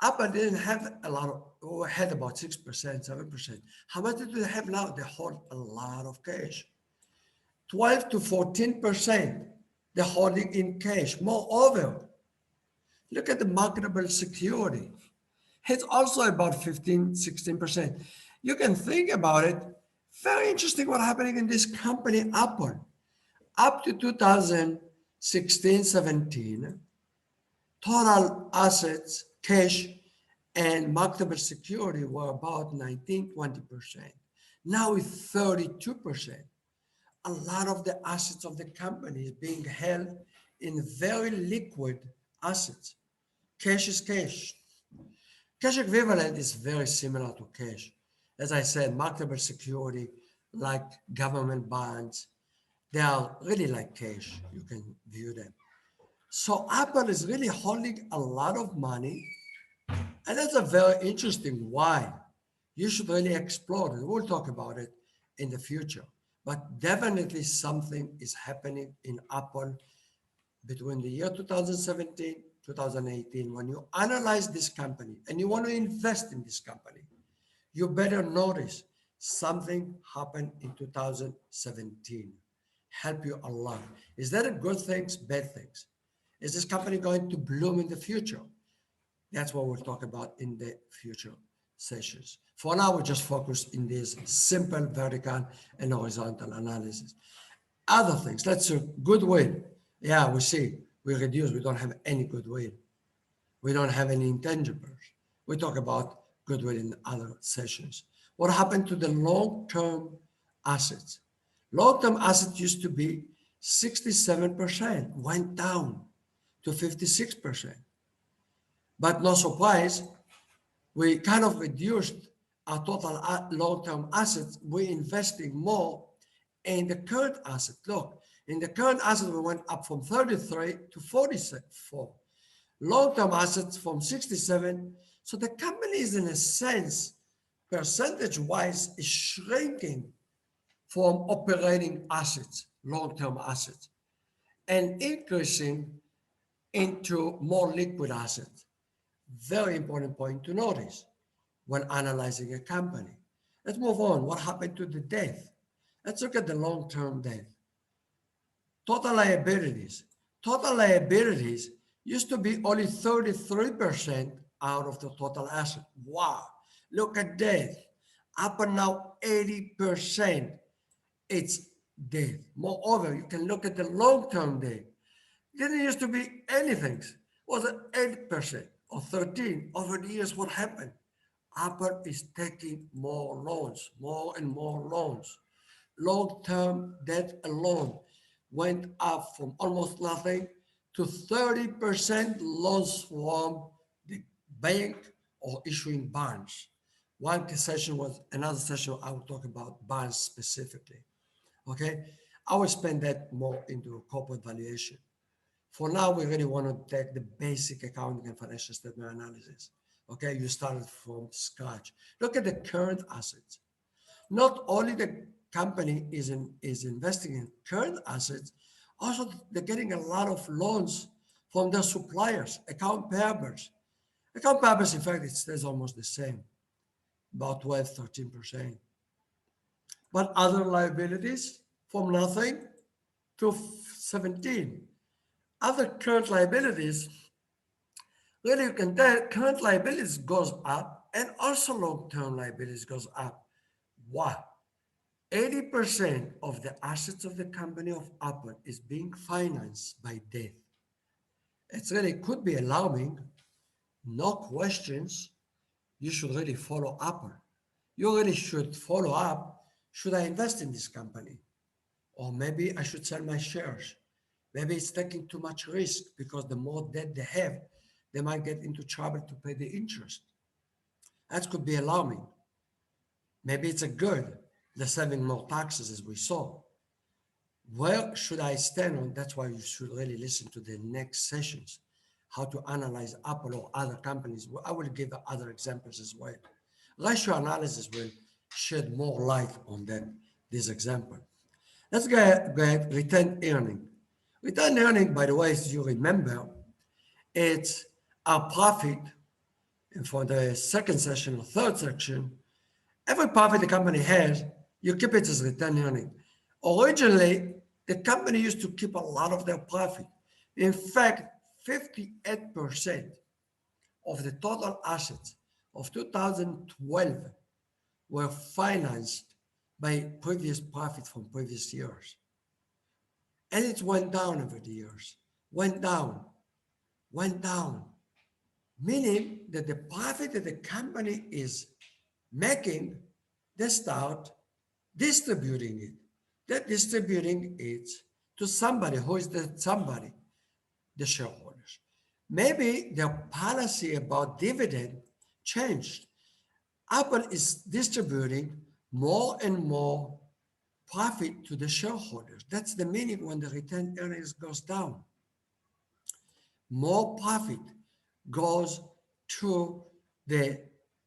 Apple didn't have a lot of, had about 6%, 7%. How much do they have now? They hold a lot of cash. 12 to 14%, they're holding in cash. Moreover, look at the marketable security. It's also about 15, 16%. You can think about it. Very interesting what's happening in this company, Apple. Up to 2016, 17, total assets, cash, and marketable security were about 19, 20%. Now it's 32%. A lot of the assets of the company is being held in very liquid assets. Cash is cash. Cash equivalent is very similar to cash. As I said, marketable security, like government bonds, they are really like cash. You can view them. So Apple is really holding a lot of money, and that's a very interesting why. You should really explore it. We'll talk about it in the future. But definitely something is happening in Apple between the year 2017, 2018. When you analyze this company and you want to invest in this company, you better notice something happened in 2017. Help you a lot. Is that a good things, bad things? Is this company going to bloom in the future? That's what we'll talk about in the future sessions. For now, we'll just focus in this simple vertical and horizontal analysis. Other things, let's see, goodwill. Yeah, we see, we reduce, we don't have any goodwill. We don't have any intangibles. We talk about goodwill in other sessions. What happened to the long-term assets? Long-term assets used to be 67%, went down to 56%. But no surprise, we kind of reduced our total long-term assets. We're investing more in the current asset. Look, in the current asset, we went up from 33 to 44. Long-term assets from 67. So the company is, in a sense, percentage-wise, is shrinking from operating assets, long-term assets, and increasing into more liquid assets. Very important point to notice when analyzing a company. Let's move on. What happened to the debt? Let's look at the long-term debt. Total liabilities. Total liabilities used to be only 33% out of the total asset. Wow. Look at debt. Up and now 80%. It's debt. Moreover, you can look at the long-term debt. Didn't used to be anything. Was it 8% or 13%? Over the years, what happened? Apple is taking more loans, more and more loans. Long-term debt alone went up from almost nothing to 30% loans from the bank or issuing bonds. Another session I will talk about bonds specifically. Okay, I will spend that more into corporate valuation. For now, we really want to take the basic accounting and financial statement analysis. Okay, you started from scratch. Look at the current assets. Not only the company is investing in current assets, also they're getting a lot of loans from their suppliers, account payables. Account payables, in fact, it stays almost the same, about 12, 13%. But other liabilities, from nothing to 17. Other current liabilities, really you can tell current liabilities goes up and also long-term liabilities goes up. Why? 80% of the assets of the company of Apple is being financed by debt. It really could be alarming, no questions. You should really follow Apple. You really should follow up. Should I invest in this company? Or maybe I should sell my shares. Maybe it's taking too much risk because the more debt they have, they might get into trouble to pay the interest. That could be alarming. Maybe it's a good. They're saving more taxes as we saw. Where should I stand on? That's why you should really listen to the next sessions, how to analyze Apple or other companies. I will give other examples as well. Ratio analysis will shed more light on this example. Let's go ahead, retained earning. Retained earning, by the way, as you remember, it's our profit. And for the second session or third section, every profit the company has, you keep it as retained earning. Originally, the company used to keep a lot of their profit. In fact, 58% of the total assets of 2012 were financed by previous profit from previous years. And it went down over the years, went down, meaning that the profit that the company is making, they start distributing it. They're distributing it to somebody. Who is that somebody? The shareholders. Maybe their policy about dividend changed. Apple is distributing more and more profit to the shareholders. That's the meaning when the retained earnings goes down. More profit goes to the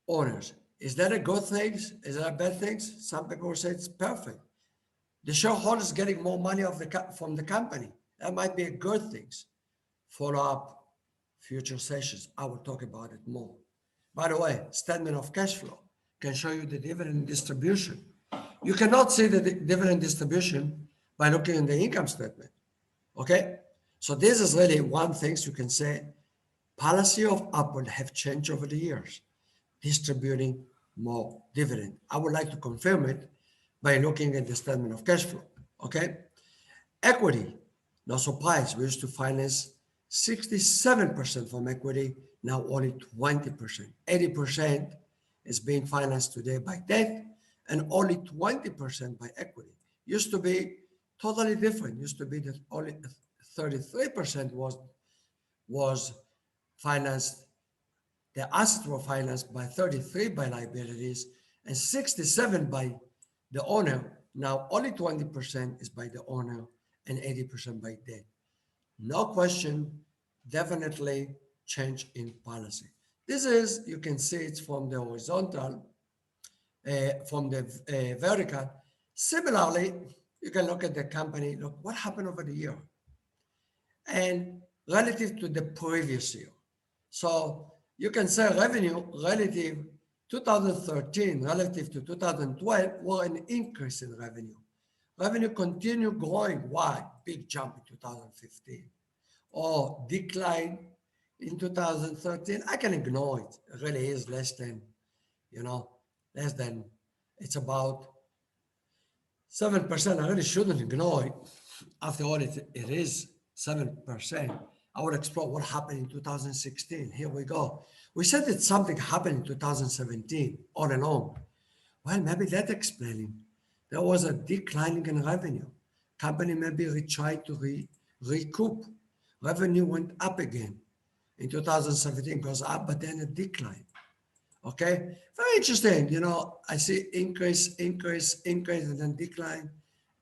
owners. Is that a good thing? Is that a bad thing? Some people say it's perfect. The shareholders getting more money from the company. That might be a good thing. Follow up future sessions. I will talk about it more. By the way, statement of cash flow can show you the dividend distribution. You cannot see the dividend distribution by looking at the income statement. Okay? So this is really one thing you can say. Policy of Apple have changed over the years, distributing more dividend. I would like to confirm it by looking at the statement of cash flow. Okay? Equity, no surprise. We used to finance 67% from equity, now only 20%. 80% is being financed today by debt and only 20% by equity. Used to be totally different. Used to be that only 33% was financed. The assets were financed by 33 by liabilities and 67 by the owner. Now only 20% is by the owner and 80% by debt. No question, definitely change in policy. This is, you can see it's from the horizontal, from the vertical. Similarly, you can look at the company, look what happened over the year and relative to the previous year. So you can say revenue relative 2013 relative to 2012 were an increase in revenue. Revenue continued growing. Why? Big jump in 2015. Or decline in 2013. I can ignore it. It really is less than, it's about 7%. I really shouldn't ignore it. After all, it is 7%. I will explore what happened in 2016. Here we go. We said that something happened in 2017, on and on. Well, maybe that's explaining. There was a declining in revenue. Company maybe tried to recoup. Revenue went up again. In 2017 goes up, but then a decline. Okay, very interesting. I see increase, and then decline,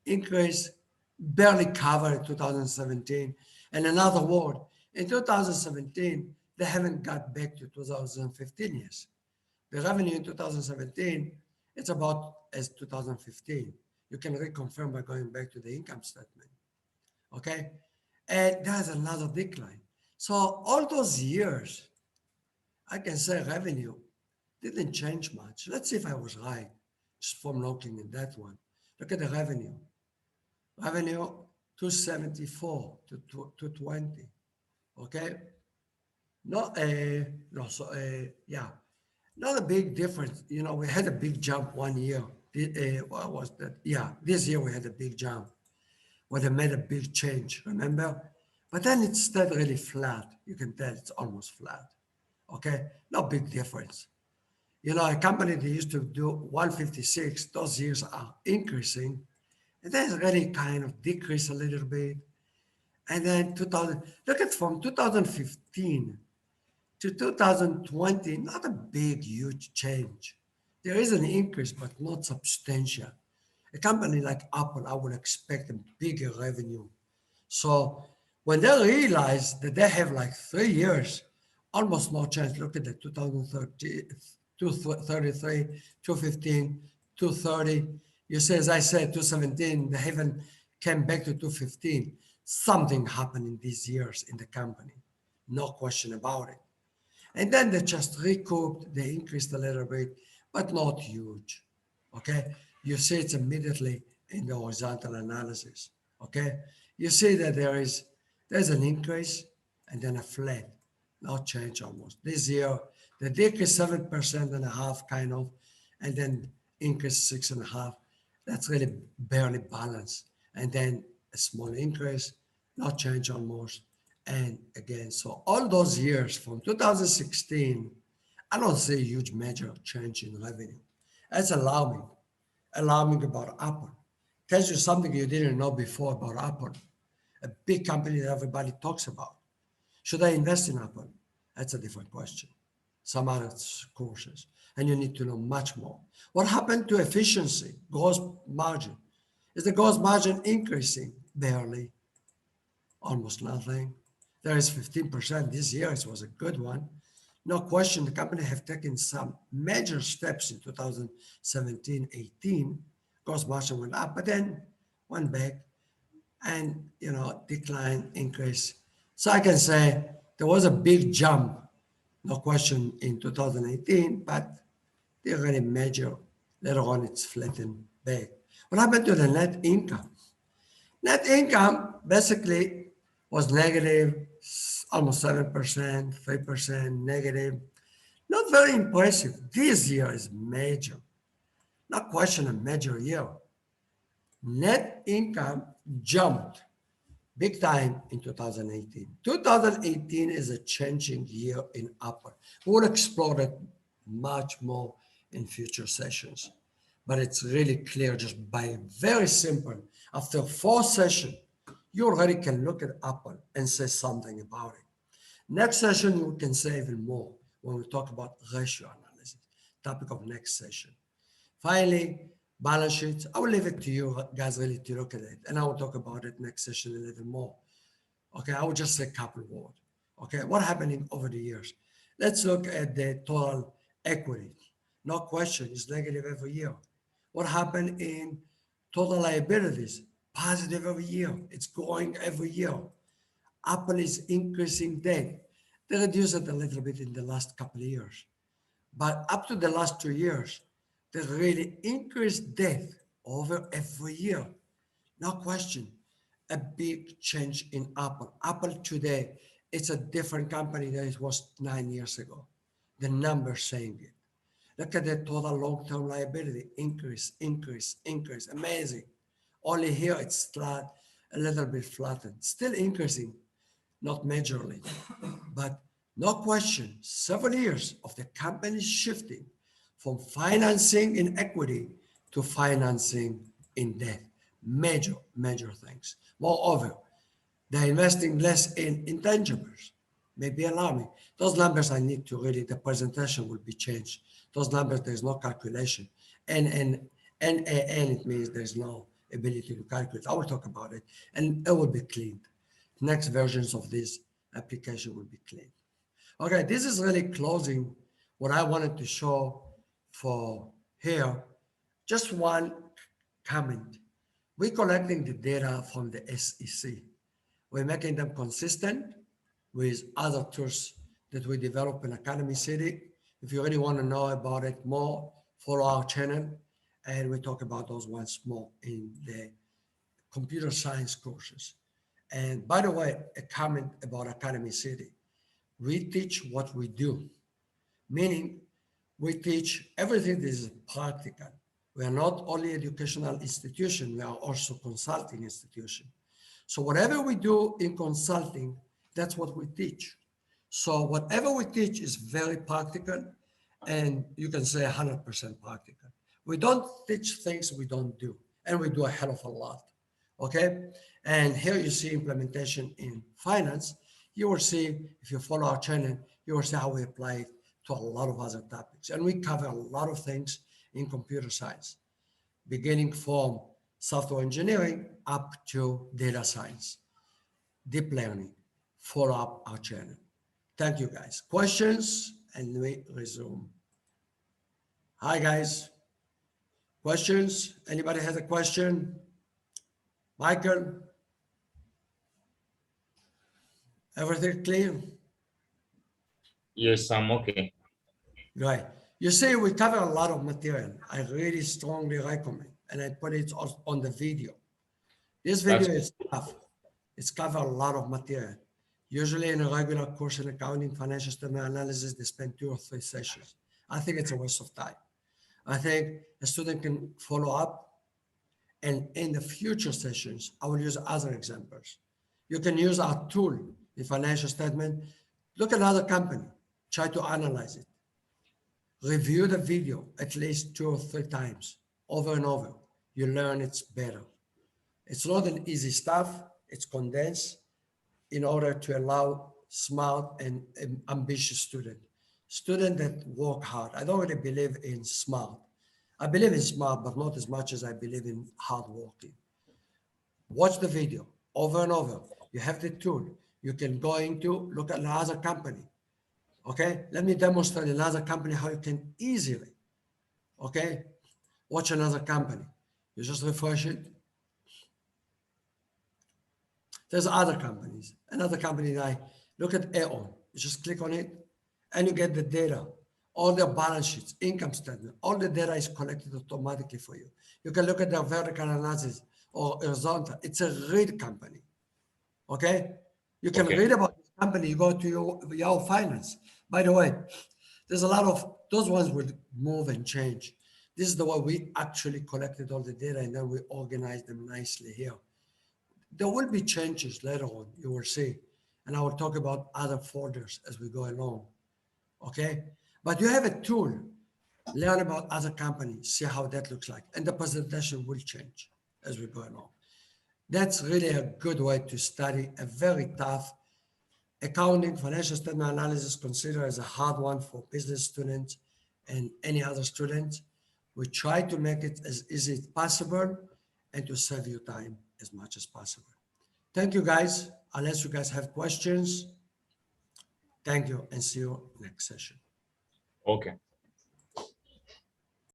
increase, barely covered in 2017. And another word, in 2017, they haven't got back to 2015 years. The revenue in 2017, it's about as 2015. You can reconfirm by going back to the income statement. Okay, and there's another decline. So all those years, I can say revenue didn't change much. Let's see if I was right, just from looking at that one. Look at the revenue. Revenue 274 to 220. Okay. Yeah, not a big difference. We had a big jump one year. What was that? Yeah, this year we had a big jump where they made a big change, remember? But then it stayed really flat. You can tell it's almost flat. Okay, no big difference. A company that used to do 156, those years are increasing, and then it's really kind of decrease a little bit. And then 2000, look at from 2015 to 2020, not a big, huge change. There is an increase, but not substantial. A company like Apple, I would expect a bigger revenue. So when they realize that they have like 3 years, almost no change. Look at the 2030, 233, 215, 230. You say, as I said, 217, they haven't came back to 215. Something happened in these years in the company. No question about it. And then they just recouped, they increased a little bit, but not huge. Okay. You see it's immediately in the horizontal analysis. Okay. You see that there's an increase and then a flat, no change almost. This year, the decrease 7.5% kind of, and then increase 6.5%. That's really barely balanced. And then a small increase, no change almost. And again, so all those years from 2016, I don't see a huge major change in revenue. That's alarming. Alarming about Apple. Tells you something you didn't know before about Apple. A big company that everybody talks about. Should I invest in Apple? That's a different question. Some other courses. And you need to know much more. What happened to efficiency, gross margin? Is the gross margin increasing? Barely. Almost nothing. There is 15% this year. It was a good one. No question, the company have taken some major steps in 2017, 18. Gross margin went up, but then went back and, decline, increase. So I can say there was a big jump, no question, in 2018, but they already major. Later on, it's flattened back. What happened to the net income? Net income basically was negative, almost 7%, 3% negative. Not very impressive. This year is major. Not question a major year. Net income jumped big time in 2018. 2018 is a changing year in Apple. We'll explore that much more in future sessions. But it's really clear just by very simple. After 4 sessions, you already can look at Apple and say something about it. Next session, you can say even more when we talk about ratio analysis, topic of next session. Finally, balance sheets. I will leave it to you guys really to look at it, and I will talk about it next session a little more. Okay, I will just say a couple of words. Okay, what happening over the years? Let's look at the total equity. No question, it's negative every year. What happened in total liabilities? Positive every year. It's growing every year. Apple is increasing debt. They reduced it a little bit in the last couple of years. But up to the last 2 years, they really increased debt over every year. No question, a big change in Apple. Apple today, it's a different company than it was 9 years ago. The numbers saying it. Look at the total long-term liability, increase. Amazing. Only here it's flat, a little bit flattened. Still increasing, not majorly. But no question, several years of the company shifting from financing in equity to financing in debt. Major things. Moreover, they're investing less in intangibles. may be alarming. Those numbers I need to really, the presentation will be changed. Those numbers, there's no calculation. And it means there's no ability to calculate. I will talk about it, and it will be cleaned. Next versions of this application will be cleaned. Okay, this is really closing what I wanted to show for here. Just one comment. We're collecting the data from the SEC. We're making them consistent with other tools that we develop in Academy City. If you really want to know about it more, follow our channel, and we talk about those ones more in the computer science courses. And by the way, a comment about Academy City. We teach what we do, meaning we teach everything that is practical. We are not only educational institution, we are also consulting institution. So whatever we do in consulting, that's what we teach. So whatever we teach is very practical, and you can say 100% practical. We don't teach things we don't do, and we do a hell of a lot, okay? And here you see implementation in finance. You will see, if you follow our channel, you will see how we apply it to a lot of other topics. And we cover a lot of things in computer science, beginning from software engineering up to data science, deep learning. Follow up our channel. Thank you, guys. Questions? And we resume. Hi, guys. Questions? Anybody has a question? Michael? Everything clear? Yes, I'm okay. Right. You see, we cover a lot of material. I really strongly recommend, and I put it on the video. This video is tough. It's covered a lot of material. Usually in a regular course in accounting, financial statement analysis, they spend 2 or 3 sessions. I think it's a waste of time. I think a student can follow up, and in the future sessions, I will use other examples. You can use our tool, the financial statement. Look at another company, try to analyze it. Review the video at least 2 or 3 times, over and over. You learn it's better. It's not an easy stuff. It's condensed in order to allow smart and ambitious student that work hard. I don't really believe in smart. I believe in smart, but not as much as I believe in hard working. Watch the video over and over. You have the tool. You can go into, look at another company. Okay, let me demonstrate another company how you can easily, okay, watch another company. You just refresh it. There's other companies. Another company that I look at Aon. You just click on it and you get the data, all their balance sheets, income statement, all the data is collected automatically for you. You can look at their vertical analysis or horizontal. It's a read company. Okay? You can read about this company, you go to your finance. By the way, there's a lot of, those ones will move and change. This is the way we actually collected all the data and then we organized them nicely here. There will be changes later on, you will see. And I will talk about other folders as we go along, okay? But you have a tool, learn about other companies, see how that looks like. And the presentation will change as we go along. That's really a good way to study a very tough accounting, financial statement analysis, considered as a hard one for business students and any other students. We try to make it as easy as possible and to save you time as much as possible. Thank you, guys. Unless you guys have questions, thank you and see you next session. Okay.